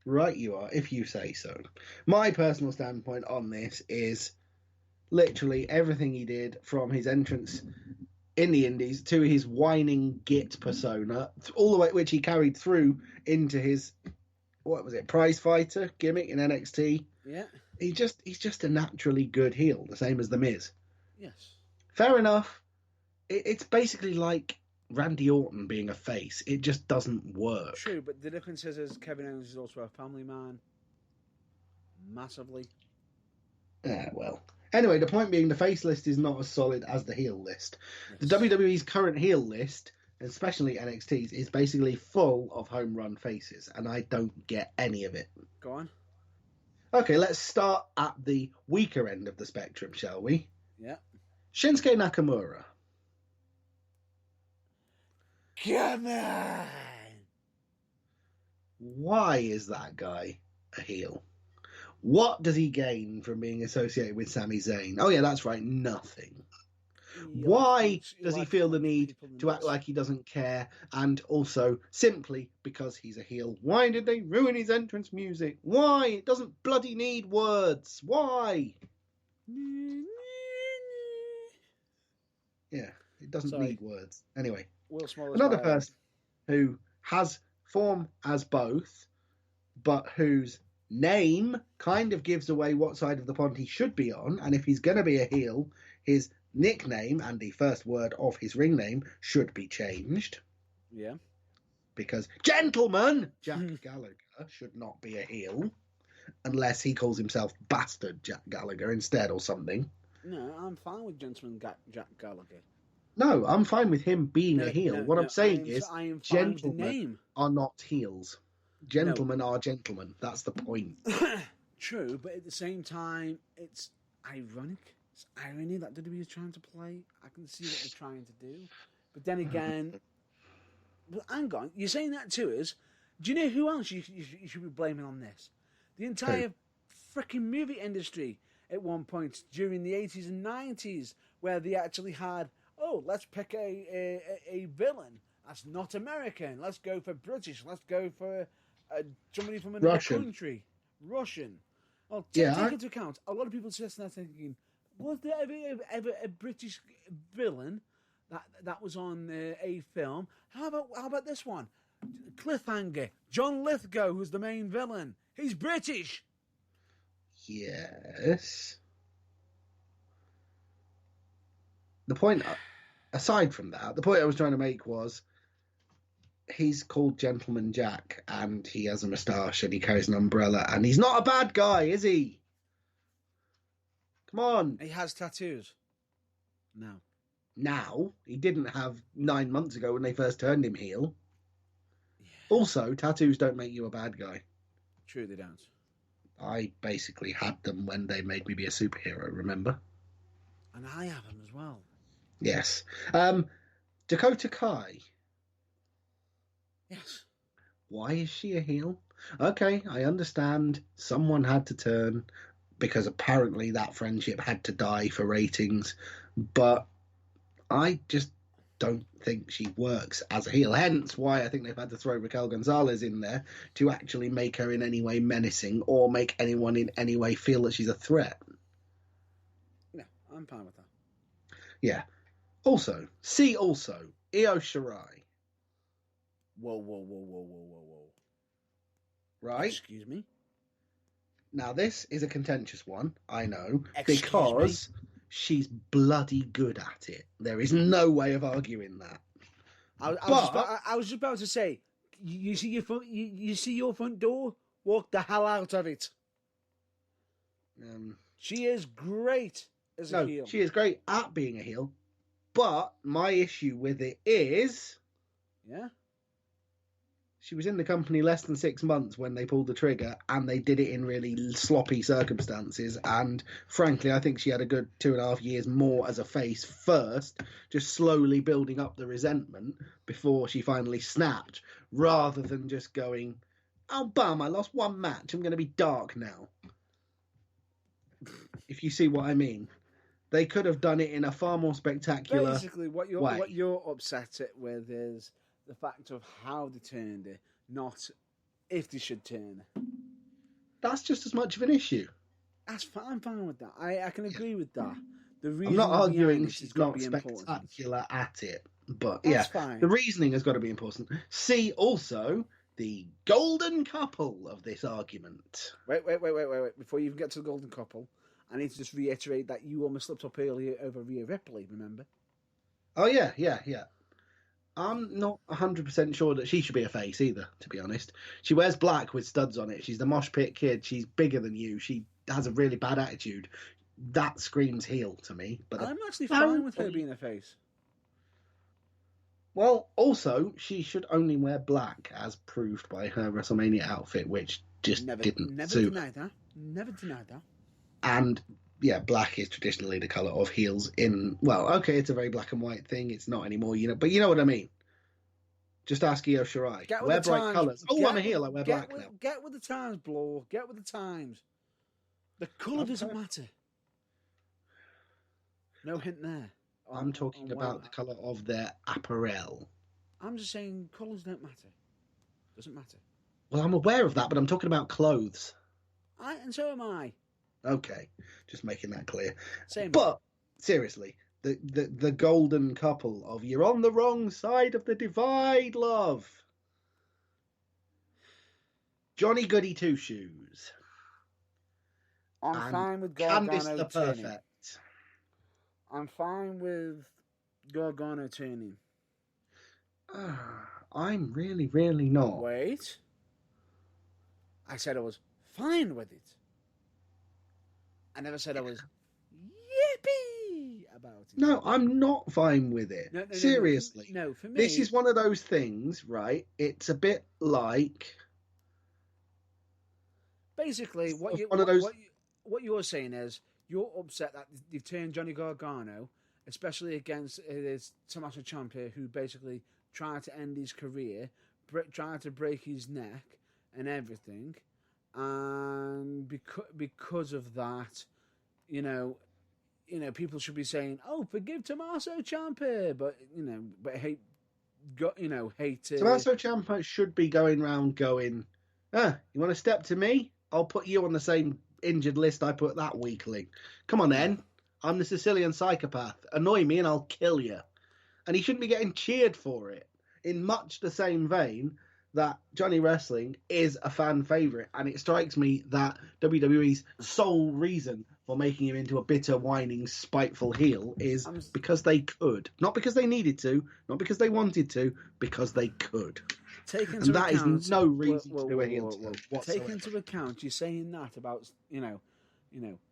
B: Right you are, if you say so. My personal standpoint on this is literally everything he did from his entrance in the Indies to his whining git persona, all the way which he carried through into his, prize fighter gimmick in NXT.
A: Yeah.
B: He's just a naturally good heel, the same as The Miz.
A: Yes.
B: Fair enough. It's basically like Randy Orton being a face. It just doesn't work.
A: True, but the difference is Kevin Owens is also a family man. Massively.
B: Yeah, well. Anyway, the point being the face list is not as solid as the heel list. Yes. The WWE's current heel list, especially NXT's, is basically full of home run faces, and I don't get any of it.
A: Go on.
B: Okay, let's start at the weaker end of the spectrum, shall we?
A: Yeah.
B: Shinsuke Nakamura.
A: Come on!
B: Why is that guy a heel? What does he gain from being associated with Sami Zayn? Oh yeah, that's right, nothing. Why does he feel the need to act like he doesn't care? And also, simply because he's a heel. Why did they ruin his entrance music? Why? It doesn't bloody need words. Why? Yeah, it doesn't need words. Anyway, another person who has form as both, but whose name kind of gives away what side of the pond he should be on, and if he's going to be a heel, his nickname and the first word of his ring name should be changed.
A: Yeah.
B: because, gentlemen, Jack Gallagher should not be a heel unless he calls himself Bastard Jack Gallagher instead or something.
A: No, I'm fine with Gentleman Jack Gallagher.
B: No, I'm fine with him being a heel. What I'm saying is,
A: I am fine with the
B: gentlemen
A: name.
B: are not heels. Gentlemen are gentlemen. That's the point.
A: True, but at the same time, it's ironic. It's irony that WWE is trying to play. I can see what they're trying to do. But then again, well, hang on. You're saying that to us. Do you know who else you should be blaming on this? The entire freaking movie industry at one point during the 80s and 90s, where they actually had, let's pick a villain that's not American. Let's go for British. Let's go for somebody from another country. Russian. Well, take into account, a lot of people sitting there thinking, was there ever a British villain that was on a film? How about this one? Cliffhanger. John Lithgow, who's the main villain. He's British.
B: Yes. The point, aside from that, the point I was trying to make was he's called Gentleman Jack and he has a moustache and he carries an umbrella and he's not a bad guy, is he? Come on.
A: He has tattoos. No.
B: Now, he didn't have 9 months ago when they first turned him heel. Yeah. Also, tattoos don't make you a bad guy.
A: True, they don't.
B: I basically had them when they made me be a superhero, remember?
A: And I have them as well.
B: Yes. Dakota Kai.
A: Yes.
B: Why is she a heel? Okay, I understand someone had to turn because apparently that friendship had to die for ratings, but I just don't think she works as a heel. Hence why I think they've had to throw Raquel Gonzalez in there to actually make her in any way menacing or make anyone in any way feel that she's a threat.
A: Yeah, I'm fine with that.
B: Yeah. Also, Io Shirai.
A: Whoa.
B: Right?
A: Excuse me?
B: Now, this is a contentious one, I know, because she's bloody good at it. There is no way of arguing that.
A: I was just about to say, you see your front door? Walk the hell out of it. She is great as a heel.
B: She is great at being a heel, but my issue with it is...
A: Yeah?
B: She was in the company less than 6 months when they pulled the trigger, and they did it in really sloppy circumstances. And frankly, I think she had a good 2.5 years more as a face first, just slowly building up the resentment before she finally snapped, rather than just going, "Oh, bum, I lost one match. I'm going to be dark now." If you see what I mean. They could have done it in a far more spectacular
A: Basically, what you're upset with is the fact of how they turned it, not if they should turn it.
B: That's just as much of an issue.
A: That's fine. I'm fine with that. I can agree with that. The reason
B: I'm not arguing
A: she's
B: not spectacular at it, but that's
A: fine.
B: The reasoning has got to be important. See also the golden couple of this argument.
A: Wait. Before you even get to the golden couple, I need to just reiterate that you almost slipped up earlier over Rhea Ripley, remember?
B: Oh, yeah. I'm not 100% sure that she should be a face either, to be honest. She wears black with studs on it. She's the mosh pit kid. She's bigger than you. She has a really bad attitude. That screams heel to me. But
A: I'm actually fine with her being a face.
B: Well, also, she should only wear black, as proved by her WrestleMania outfit, which just didn't suit.
A: Never denied that.
B: And... yeah, black is traditionally the colour of heels in... well, okay, it's a very black and white thing. It's not anymore, but you know what I mean. Just ask Io Shirai. Wear bright colours. I'm a heel, I wear black now.
A: Get with the times, Blow. Get with the times. The colour doesn't matter. No hint there.
B: I'm talking about the colour of their apparel.
A: I'm just saying colours don't matter. Doesn't matter.
B: Well, I'm aware of that, but I'm talking about clothes.
A: And so am I.
B: Okay, just making that clear.
A: Same.
B: But seriously, the golden couple of you're on the wrong side of the divide, love. Johnny Goody Two Shoes.
A: I'm fine with Gargano turning. I'm fine with Gargano turning.
B: I'm really, really not.
A: Wait. I said I was fine with it. I never said I was yippee about it.
B: No, I'm not fine with it.
A: No,
B: Seriously.
A: No, for me...
B: This is one of those things, right? It's a bit like...
A: Basically, what you're saying is you're upset that they've turned Johnny Gargano, especially against his Tommaso Ciampa, who basically tried to end his career, tried to break his neck and everything, and because of that, people should be saying, "Oh, forgive Tommaso Ciampa," but hate.
B: Tommaso Ciampa should be going round going, you want to step to me? I'll put you on the same injured list I put that weakling. Come on then. I'm the Sicilian psychopath. Annoy me and I'll kill you. And he shouldn't be getting cheered for it. In much the same vein that Johnny Wrestling is a fan favourite. And it strikes me that WWE's sole reason for making him into a bitter, whining, spiteful heel is because they could. Not because they needed to, not because they wanted to, because they could. And that is no reason to do a heel turn whatsoever.
A: Take into account you're saying that about,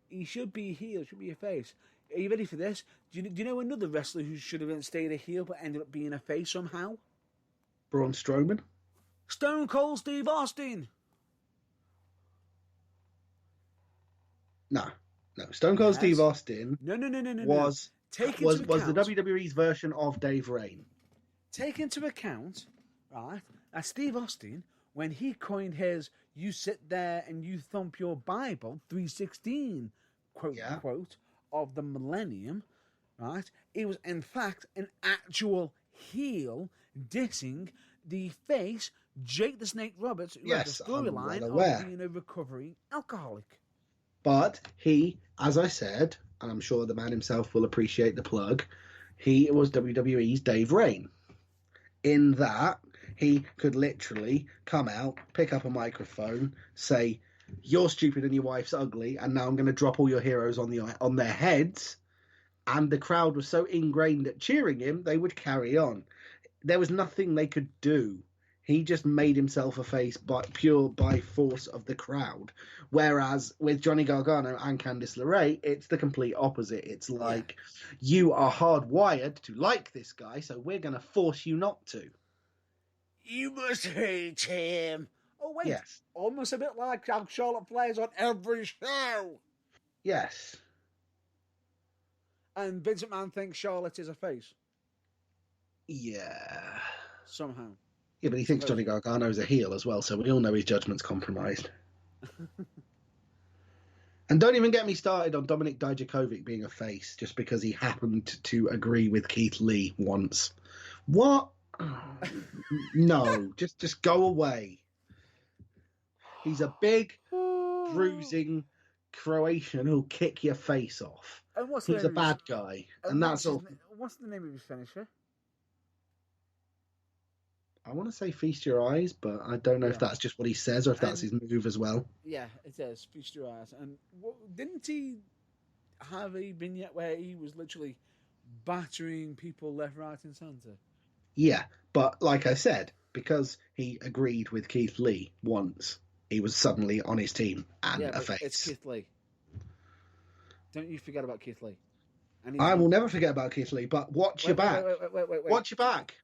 A: he should be a heel, should be a face. Are you ready for this? Do you know another wrestler who should have stayed a heel but ended up being a face somehow?
B: Braun Strowman?
A: Stone Cold Steve Austin.
B: No. Stone Cold Steve Austin was the WWE's version of Dave Rain.
A: Take into account, right, that Steve Austin, when he coined his "you sit there and you thump your Bible" 316 quote of the millennium, right, he was in fact an actual heel dissing the face Jake the Snake Roberts, who had the storyline of being a recovering alcoholic.
B: But he, as I said, and I'm sure the man himself will appreciate the plug, he was WWE's Dave Rain. In that, he could literally come out, pick up a microphone, say, "You're stupid and your wife's ugly, and now I'm going to drop all your heroes on their heads." And the crowd was so ingrained at cheering him, they would carry on. There was nothing they could do. He just made himself a face by force of the crowd. Whereas with Johnny Gargano and Candice LeRae, it's the complete opposite. It's like, you are hardwired to like this guy, so we're going to force you not to.
A: You must hate him. Oh, wait.
B: Yes.
A: Almost a bit like how Charlotte Flair's on every show.
B: Yes.
A: And Vince McMahon thinks Charlotte is a face.
B: Yeah.
A: Somehow.
B: Yeah, but he thinks Johnny Gargano is a heel as well, so we all know his judgment's compromised. And don't even get me started on Dominik Dijakovic being a face just because he happened to agree with Keith Lee once. What? No, just go away. He's a big, bruising Croatian who'll kick your face off.
A: And
B: He's a bad guy, and that's all.
A: What's the name of his finisher?
B: I want to say "Feast Your Eyes," but I don't know if that's just what he says or if that's his move as well.
A: Yeah, it is "Feast Your Eyes." And didn't he have a vignette where he was literally battering people left, right, and centre?
B: Yeah, but like I said, because he agreed with Keith Lee once, he was suddenly on his team and a face.
A: It's Keith Lee. Don't you forget about Keith Lee.
B: I will never forget about Keith Lee, but watch your back.
A: Wait.
B: Watch your back.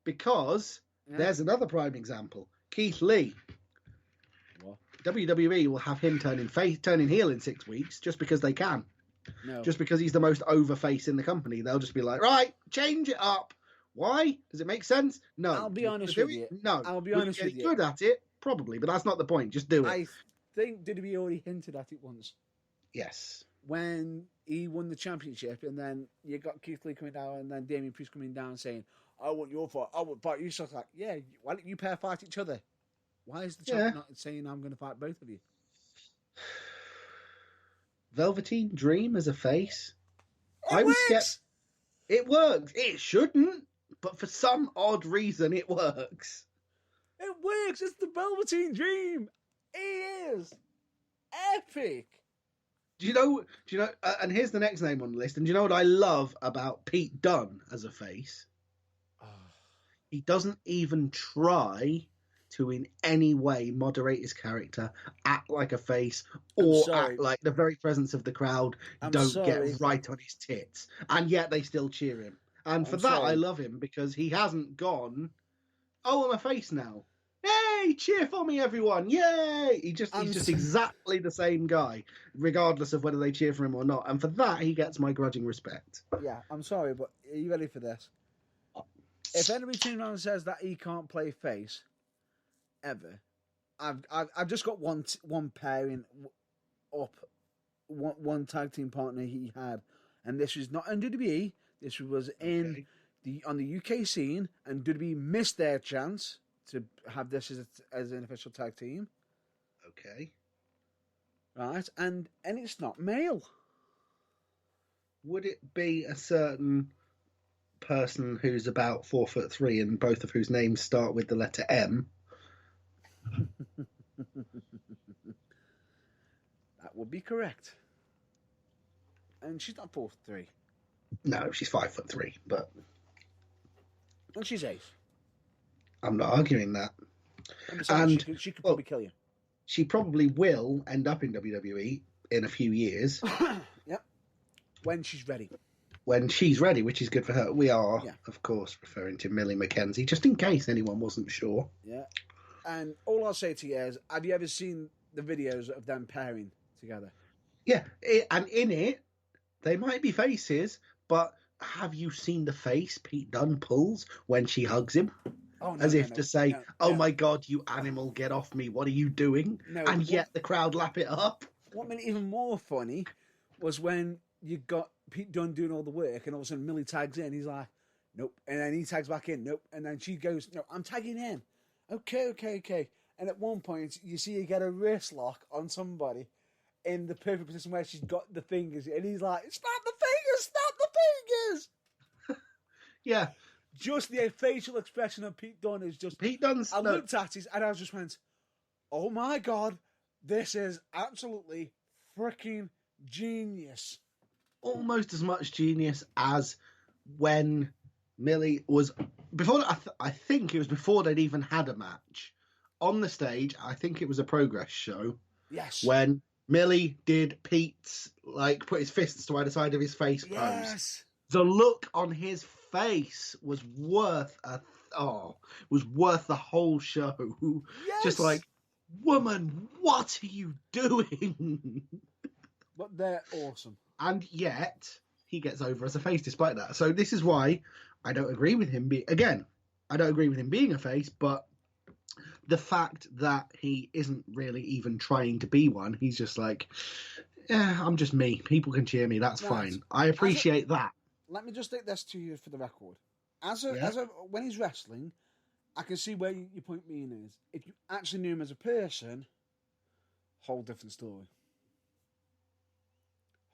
B: Because there's another prime example. Keith Lee.
A: What?
B: WWE will have him turning heel in 6 weeks just because they can.
A: No.
B: Just because he's the most over face in the company. They'll just be like, right, change it up. Why? Does it make sense? No.
A: I'll be honest with you.
B: No.
A: I'll be honest with you.
B: Good at it? Probably, but that's not the point. Just do it.
A: I think WWE already hinted at it once.
B: Yes.
A: When he won the championship, and then you got Keith Lee coming down, and then Damian Priest coming down saying, "I want your fight. I want to fight you." So it's like, yeah, why don't you pair fight each other? Why is the champ not saying I'm going to fight both of you?
B: Velveteen Dream as a face.
A: It works.
B: It works. It shouldn't, but for some odd reason, it works.
A: It works. It's the Velveteen Dream. It is epic.
B: Do you know? And here's the next name on the list. And do you know what I love about Pete Dunne as a face? He doesn't even try to in any way moderate his character, act like a face, or act like the very presence of the crowd don't get right on his tits. And yet they still cheer him. And for that, I love him, because he hasn't gone, oh, I'm a face now. Yay, cheer for me, everyone. Yay. He's just exactly the same guy, regardless of whether they cheer for him or not. And for that, he gets my grudging respect.
A: Yeah, I'm sorry, but are you ready for this? If anybody turns around and says that he can't play face, ever, I've just got one pairing up, one tag team partner he had, and this was not in WWE. This was in on the UK scene, and WWE missed their chance to have this as an official tag team.
B: Okay.
A: Right, and it's not male.
B: Would it be a certain person who's about 4'3" and both of whose names start with the letter M?
A: That would be correct. And she's not 4'3".
B: No, she's 5'3", but.
A: And she's 8.
B: I'm not arguing that.
A: And she could probably kill you.
B: She probably will end up in WWE in a few years.
A: Yep. When she's ready.
B: When she's ready, which is good for her. We are, of course, referring to Millie McKenzie, just in case anyone wasn't sure.
A: Yeah. And all I'll say to you is, have you ever seen the videos of them pairing together?
B: Yeah, and in it, they might be faces, but have you seen the face Pete Dunne pulls when she hugs him?
A: Oh, no,
B: As if to say, my God, you animal, get off me, what are you doing? No, and yet the crowd lap it up.
A: What made it even more funny was when you got Pete Dunne doing all the work, and all of a sudden Millie tags in, he's like, nope. And then he tags back in, nope. And then she goes, no, I'm tagging in. Okay. And at one point, you see her get a wrist lock on somebody in the perfect position where she's got the fingers, and he's like, snap the fingers!
B: Yeah.
A: Just the facial expression of Pete Dunne is just...
B: Pete Dunne's...
A: I looked at it, and I just went, oh my God, this is absolutely freaking genius.
B: Almost as much genius as when Millie was... Before, I think it was before they'd even had a match. On the stage, I think it was a Progress show.
A: Yes.
B: When Millie did Pete's, put his fists to either side of his face pose. The look on his face was worth the whole show.
A: Yes.
B: Just like, woman, what are you doing?
A: But they're awesome.
B: And yet, he gets over as a face despite that. So this is why I don't agree with him. I don't agree with him being a face, but the fact that he isn't really even trying to be one, he's just like, I'm just me. People can cheer me. That's fine. I appreciate that.
A: Let me just take this to you for the record. When he's wrestling, I can see where your point being is. If you actually knew him as a person, whole different story.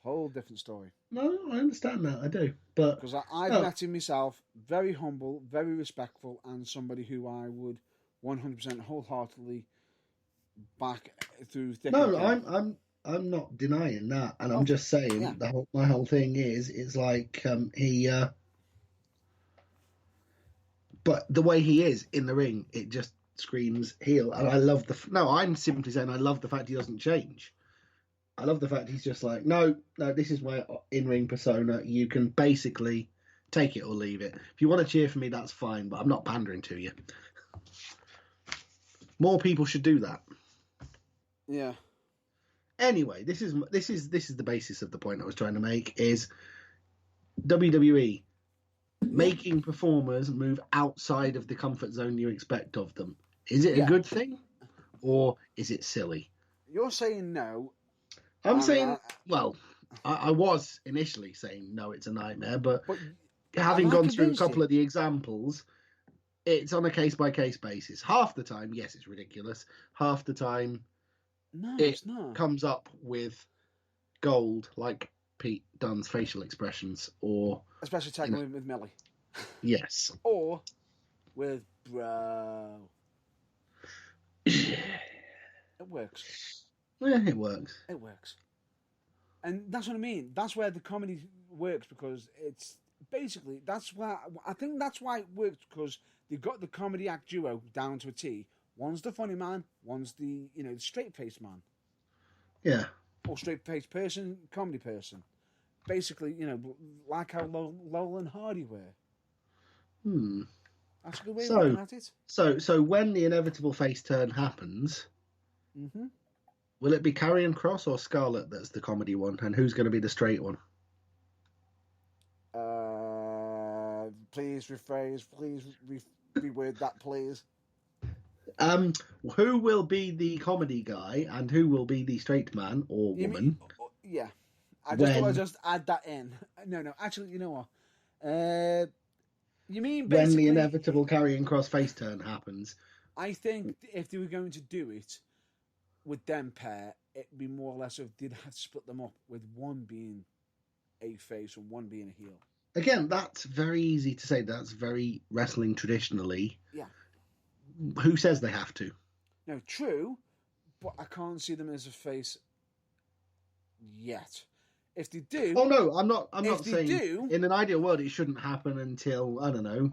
A: Whole different story.
B: No, I understand that. I do. But
A: because I've met him myself, very humble, very respectful, and somebody who I would 100% wholeheartedly back through thick and thin.
B: I'm not denying that, and I'm just saying my whole thing is like but the way he is in the ring, it just screams heel, and I love I'm simply saying I love the fact he doesn't change. I love the fact he's just like, no, this is my in-ring persona. You can basically take it or leave it. If you want to cheer for me, that's fine, but I'm not pandering to you. More people should do that.
A: Yeah.
B: Anyway, this is the basis of the point I was trying to make, is WWE making performers move outside of the comfort zone you expect of them. Is it a good thing, or is it silly?
A: You're saying no.
B: I'm saying, I was initially saying no, it's a nightmare, but having gone through a couple of the examples, it's on a case-by-case basis. Half the time, yes, it's ridiculous. Half the time, it's not. Comes up with gold, like Pete Dunne's facial expressions, or
A: especially tagging with Millie.
B: Yes.
A: Or with bro. It works.
B: Yeah, it works.
A: It works. And that's what I mean. That's where the comedy works, because basically, that's why I think that's why it worked, because they've got the comedy act duo down to a T. One's the funny man, one's the the straight faced man,
B: Yeah.
A: or straight faced person, comedy person. Basically, like how Lowell and Hardy were.
B: Hmm.
A: That's a good way of looking
B: So,
A: at it.
B: so when the inevitable face turn happens,
A: Mm-hmm.
B: will it be Karrion Kross or Scarlett that's the comedy one, and who's going to be the straight one?
A: Please rephrase. Please reword that, please.
B: Who will be the comedy guy, and who will be the straight man or woman?
A: Yeah. I just thought I'd just add that in. No. Actually, you know what? You mean basically...
B: When the inevitable Karrion Kross face turn happens.
A: I think if they were going to do it with them pair, it'd be more or less if they'd have to split them up, with one being a face and one being a heel.
B: Again, that's very easy to say. That's very wrestling traditionally.
A: Yeah.
B: Who says they have to?
A: No, true, but I can't see them as a face yet. If they do...
B: Oh, no, I'm not saying...
A: Do,
B: in an ideal world, it shouldn't happen until, I don't know,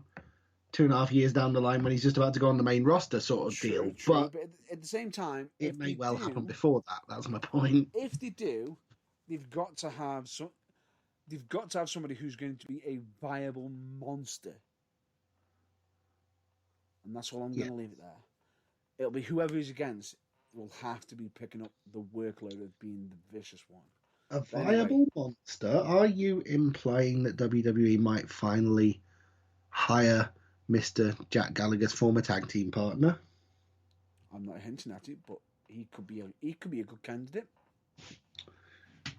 B: 2.5 years down the line when he's just about to go on the main roster sort of deal.
A: True, but at the same time...
B: It may well happen before that. That's my point.
A: If they do, they've got to have somebody who's going to be a viable monster. And that's all I'm going to leave it there. It'll be whoever he's against will have to be picking up the workload of being the vicious one.
B: A viable monster? Are you implying that WWE might finally hire Mr. Jack Gallagher's former tag team partner?
A: I'm not hinting at it, but he could be a good candidate.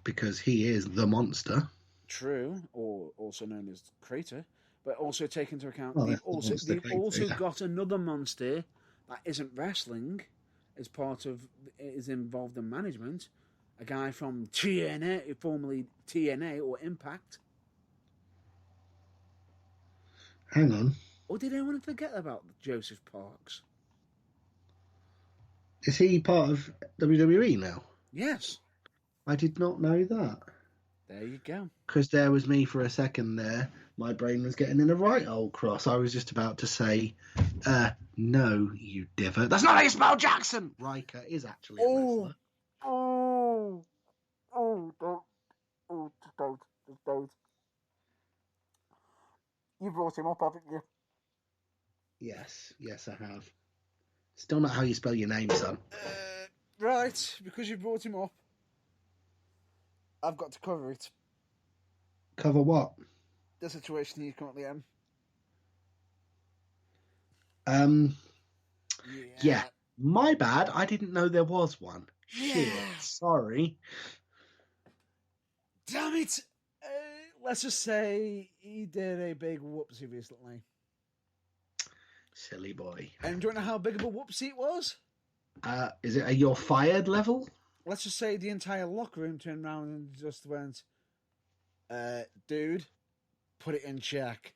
B: Because he is the monster.
A: True, or also known as Crater. But also take into account
B: Well,
A: they've also got another monster that isn't wrestling, as part of, is involved in management. A guy from TNA, formerly TNA or Impact.
B: Hang on.
A: Or did anyone forget about Joseph Parks?
B: Is he part of WWE now?
A: Yes.
B: I did not know that.
A: There you go.
B: Because there was me for a second there. My brain was getting in a right old cross. I was just about to say, no, you divot. That's not how you spell Jackson! Riker is actually a wrestler.
A: Don't. You brought him up, haven't you?
B: Yes, I have. Still not how you spell your name, son.
A: Right, because you brought him up, I've got to cover it.
B: Cover what?
A: The situation he's currently in.
B: Yeah. My bad. I didn't know there was one.
A: Yeah.
B: Shit. Sorry.
A: Damn it! Let's just say he did a big whoopsie recently.
B: Silly boy.
A: And do you know how big of a whoopsie it was?
B: Is it a you're fired level?
A: Let's just say the entire locker room turned around and just went, dude, put it in check.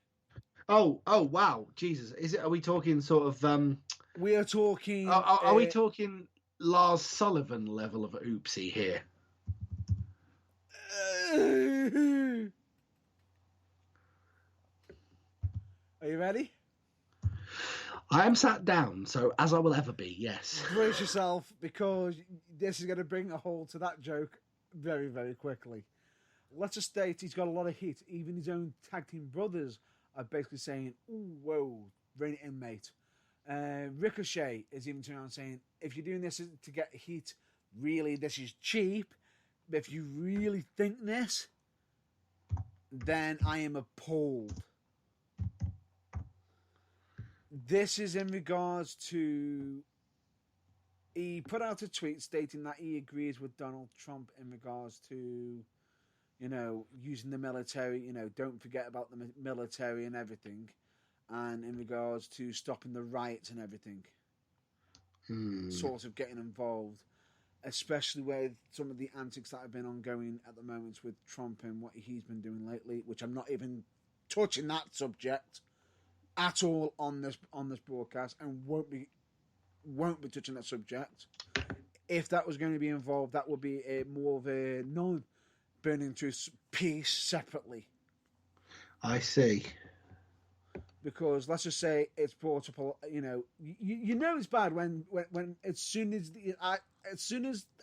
B: Oh, wow. Jesus. Are we talking sort of,
A: we are talking...
B: Are we talking Lars Sullivan level of oopsie here?
A: Are you ready?
B: I am sat down, so as I will ever be, yes.
A: Brace yourself, because this is going to bring a halt to that joke very, very quickly. Let's just state he's got a lot of heat. Even his own tag team brothers are basically saying, ooh, whoa, rein it in, mate. Ricochet is even turning around saying, if you're doing this to get heat, really, this is cheap. If you really think this, then I am appalled. This is in regards to... He put out a tweet stating that he agrees with Donald Trump in regards to, using the military, don't forget about the military and everything, and in regards to stopping the riots and everything. Sort of getting involved, especially with some of the antics that have been ongoing at the moment with Trump and what he's been doing lately, which I'm not even touching that subject at all on this broadcast, and won't be touching that subject. If that was going to be involved, that would be more of a non-burning to peace separately.
B: I see.
A: Because let's just say it's brought up, you know it's bad when as soon as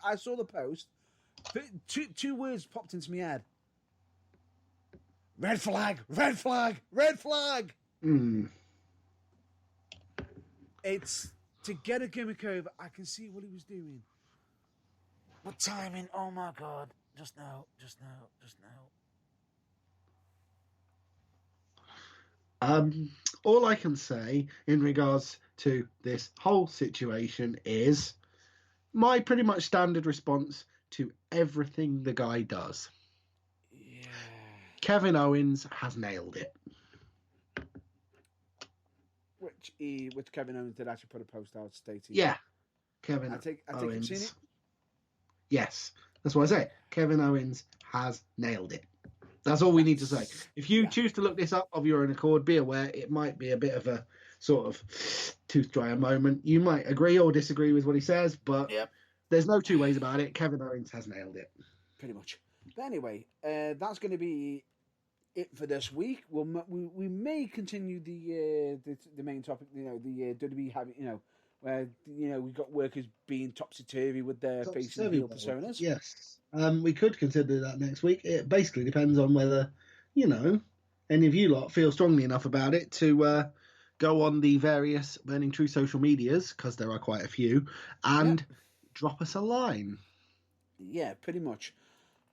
A: I saw the post, two words popped into my head: red flag, red flag, red flag. It's to get a gimmick over. I can see what he was doing. What timing? Oh my god! Just now.
B: All I can say in regards to this whole situation is my pretty much standard response to everything the guy does.
A: Yeah.
B: Kevin Owens has nailed it.
A: Which Kevin Owens did actually put a post out stating.
B: Yeah, Kevin
A: I take
B: Owens.
A: you've seen it?
B: Yes, that's what I say. Kevin Owens has nailed it. That's all we need to say. If you choose to look this up of your own accord, be aware it might be a bit of a sort of tooth dryer moment. You might agree or disagree with what he says, but there's no two ways about it. Kevin Owens has nailed it.
A: Pretty much. But anyway, that's going to be it for this week. We may continue the main topic. The WWE having where we've got workers being topsy turvy with their face and heel personas.
B: Yes. We could consider that next week. It basically depends on whether, any of you lot feel strongly enough about it to go on the various Burning True social medias, because there are quite a few, and drop us a line.
A: Yeah, pretty much.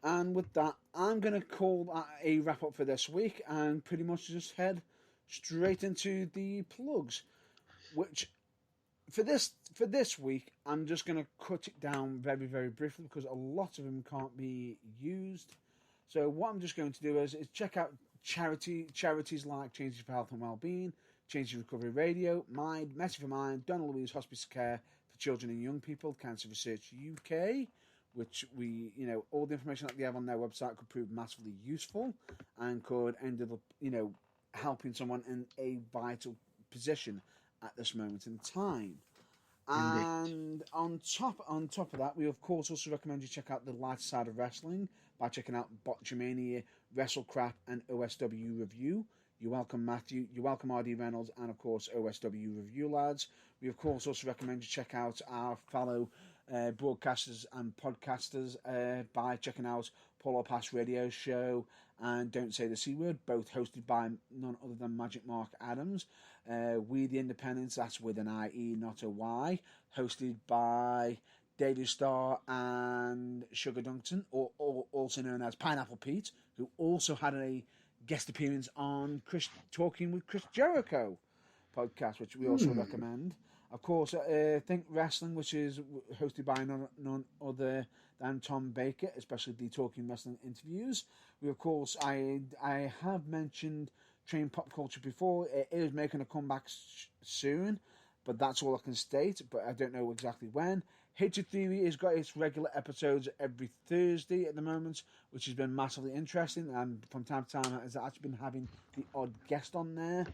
A: And with that, I'm going to call that a wrap up for this week and pretty much just head straight into the plugs, which for this week, I'm just going to cut it down very, very briefly because a lot of them can't be used. So what I'm just going to do is check out charities like Changes for Health and Wellbeing, Changes Recovery Radio, Mind, Message for Mind, Donna Louise Hospice Care for Children and Young People, Cancer Research UK, which all the information that they have on their website could prove massively useful and could end up, helping someone in a vital position at this moment in time. And on top of that, we of course also recommend you check out the lighter side of wrestling by checking out Botchamania, WrestleCrap, and OSW Review. You're welcome, Matthew. You're welcome, RD Reynolds, and of course OSW Review lads. We of course also recommend you check out our fellow broadcasters and podcasters by checking out Polo Pass Radio Show and Don't Say the C Word, both hosted by none other than Magic Mark Adams. We the Independents, that's with an IE, not a Y, hosted by Daily Star and Sugar Dunkton, or also known as Pineapple Pete, who also had a guest appearance on Talking with Chris Jericho podcast, which we also recommend. Of course, Think Wrestling, which is hosted by none other than Tom Baker, especially the Talking Wrestling interviews. We, of course, I have mentioned Train Pop Culture before. It is making a comeback soon, but that's all I can state, but I don't know exactly when. Hatred Theory has got its regular episodes every Thursday at the moment, which has been massively interesting, and from time to time has actually been having the odd guest on there,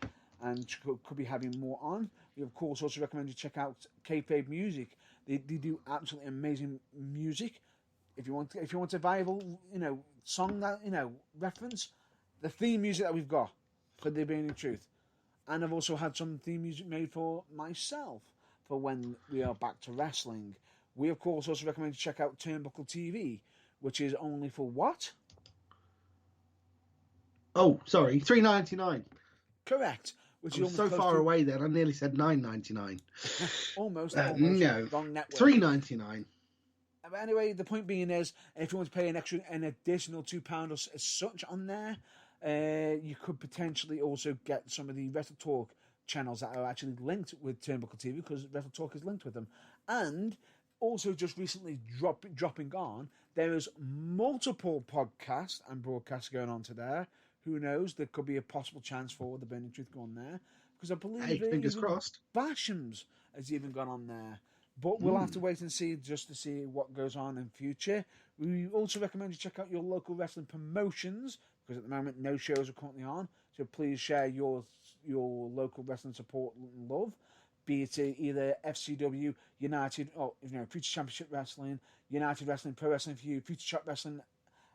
A: and could be having more on. We of course also recommend you check out Kayfabe Music. They do absolutely amazing music. If you want a viable song that reference, the theme music that we've got for The Burning Truth, and I've also had some theme music made for myself for when we are back to wrestling. We of course also recommend you check out Turnbuckle TV, which is only for what?
B: Oh, sorry, $3.99.
A: Correct. Which
B: I was so far away then, I nearly said $9.99.
A: almost.
B: No,
A: wrong network.
B: $3.99.
A: But anyway, the point being is, if you want to pay an additional £2 or as such on there, you could potentially also get some of the Wrestle Talk channels that are actually linked with Turnbuckle TV, because Wrestle Talk is linked with them. And also just recently dropping on, there is multiple podcasts and broadcasts going on to there. Who knows? There could be a possible chance for the Burning Truth going there, because I believe
B: fingers crossed.
A: Bashams has even gone on there. But we'll have to wait and see, just to see what goes on in future. We also recommend you check out your local wrestling promotions, because at the moment no shows are currently on. So please share your local wrestling support and love, be it either FCW, United, or Future Championship Wrestling, United Wrestling, Pro Wrestling for You, Future Shop Wrestling,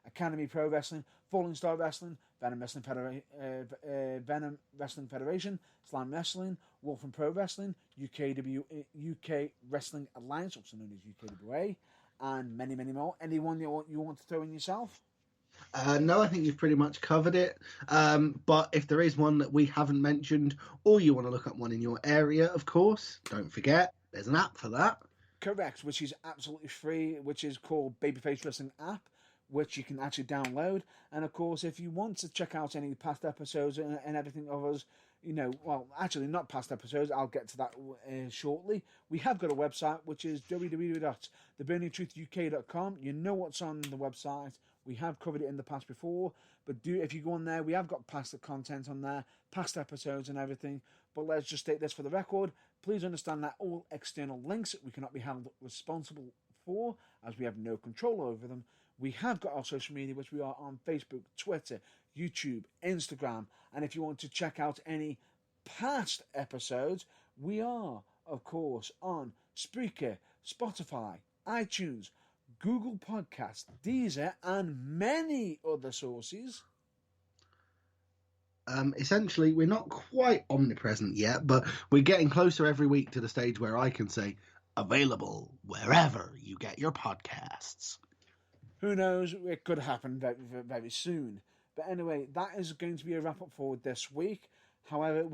A: Academy Pro Wrestling, Falling Star Wrestling, Venom Wrestling Federation, Slam Wrestling, Wolf and Pro Wrestling, UK Wrestling Alliance, also known as UKWA, and many, many more. Anyone you want to throw in yourself?
B: No, I think you've pretty much covered it. But if there is one that we haven't mentioned, or you want to look up one in your area, of course, don't forget, there's an app for that.
A: Correct, which is absolutely free, which is called Babyface Wrestling App, which you can actually download. And of course, if you want to check out any past episodes and everything of us, well, actually not past episodes, I'll get to that shortly. We have got a website, which is www.theburningtruthuk.com. You know what's on the website. We have covered it in the past before, but if you go on there, we have got past content on there, past episodes and everything. But let's just state this for the record. Please understand that all external links we cannot be held responsible for, as we have no control over them. We have got our social media, which we are on Facebook, Twitter, YouTube, Instagram. And if you want to check out any past episodes, we are, of course, on Spreaker, Spotify, iTunes, Google Podcasts, Deezer, and many other sources.
B: Essentially, we're not quite omnipresent yet, but we're getting closer every week to the stage where I can say, available wherever you get your podcasts.
A: Who knows? It could happen very, very soon. But anyway, that is going to be a wrap-up for this week. However,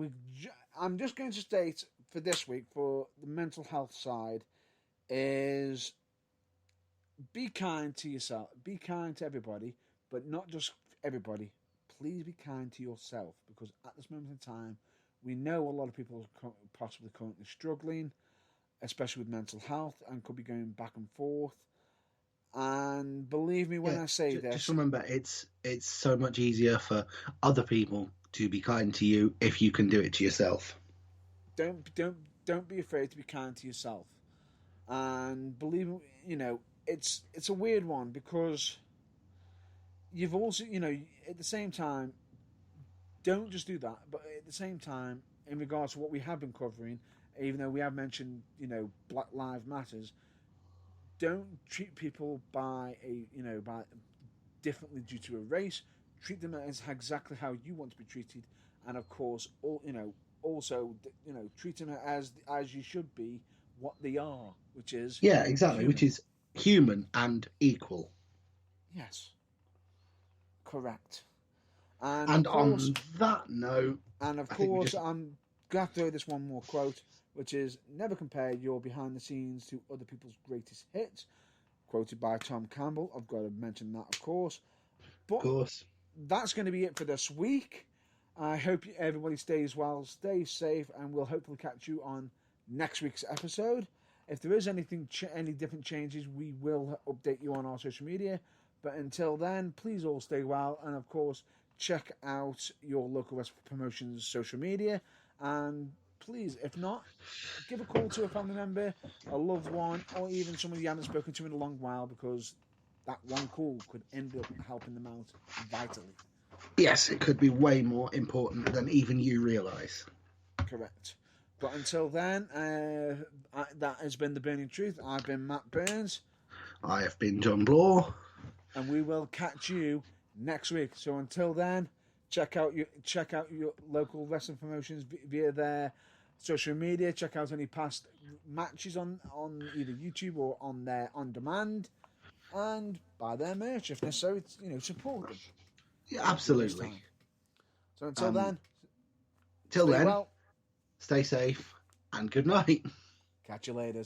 A: I'm just going to state for this week, for the mental health side, is be kind to yourself. Be kind to everybody, but not just everybody. Please be kind to yourself, because at this moment in time, we know a lot of people are possibly currently struggling, especially with mental health, and could be going back and forth. And believe me when I say this,
B: just remember, it's so much easier for other people to be kind to you if you can do it to yourself.
A: Don't be afraid to be kind to yourself. And believe me, it's a weird one, because you've also, at the same time, don't just do that. But at the same time, in regards to what we have been covering, even though we have mentioned, Black Lives Matters, don't treat people by differently due to a race. Treat them as exactly how you want to be treated, and of course, also treat them as you should be, what they are, which is
B: exactly,
A: human.
B: which is human and equal.
A: Yes, correct. And
B: on that note,
A: and of course, I'm going to throw this one more quote, which is, never compare your behind the scenes to other people's greatest hits, quoted by Tom Campbell. I've got to mention that, of course. But
B: of course,
A: that's going to be it for this week. I hope everybody stays well, stays safe, and we'll hopefully catch you on next week's episode. If there is any different changes, we will update you on our social media. But until then, please all stay well, and of course, check out your local West Promotions social media, and please, if not, give a call to a family member, a loved one, or even somebody you haven't spoken to in a long while, because that one call could end up helping them out vitally.
B: Yes, it could be way more important than even you realise.
A: Correct. But until then, that has been The Burning Truth. I've been Matt Burns.
B: I have been John Bloor.
A: And we will catch you next week. So until then, check out your local wrestling promotions via their social media. Check out any past matches on either YouTube or on their on demand, and buy their merch if necessary. Support them.
B: Yeah, absolutely.
A: So until then,
B: stay safe and good night.
A: Catch you later.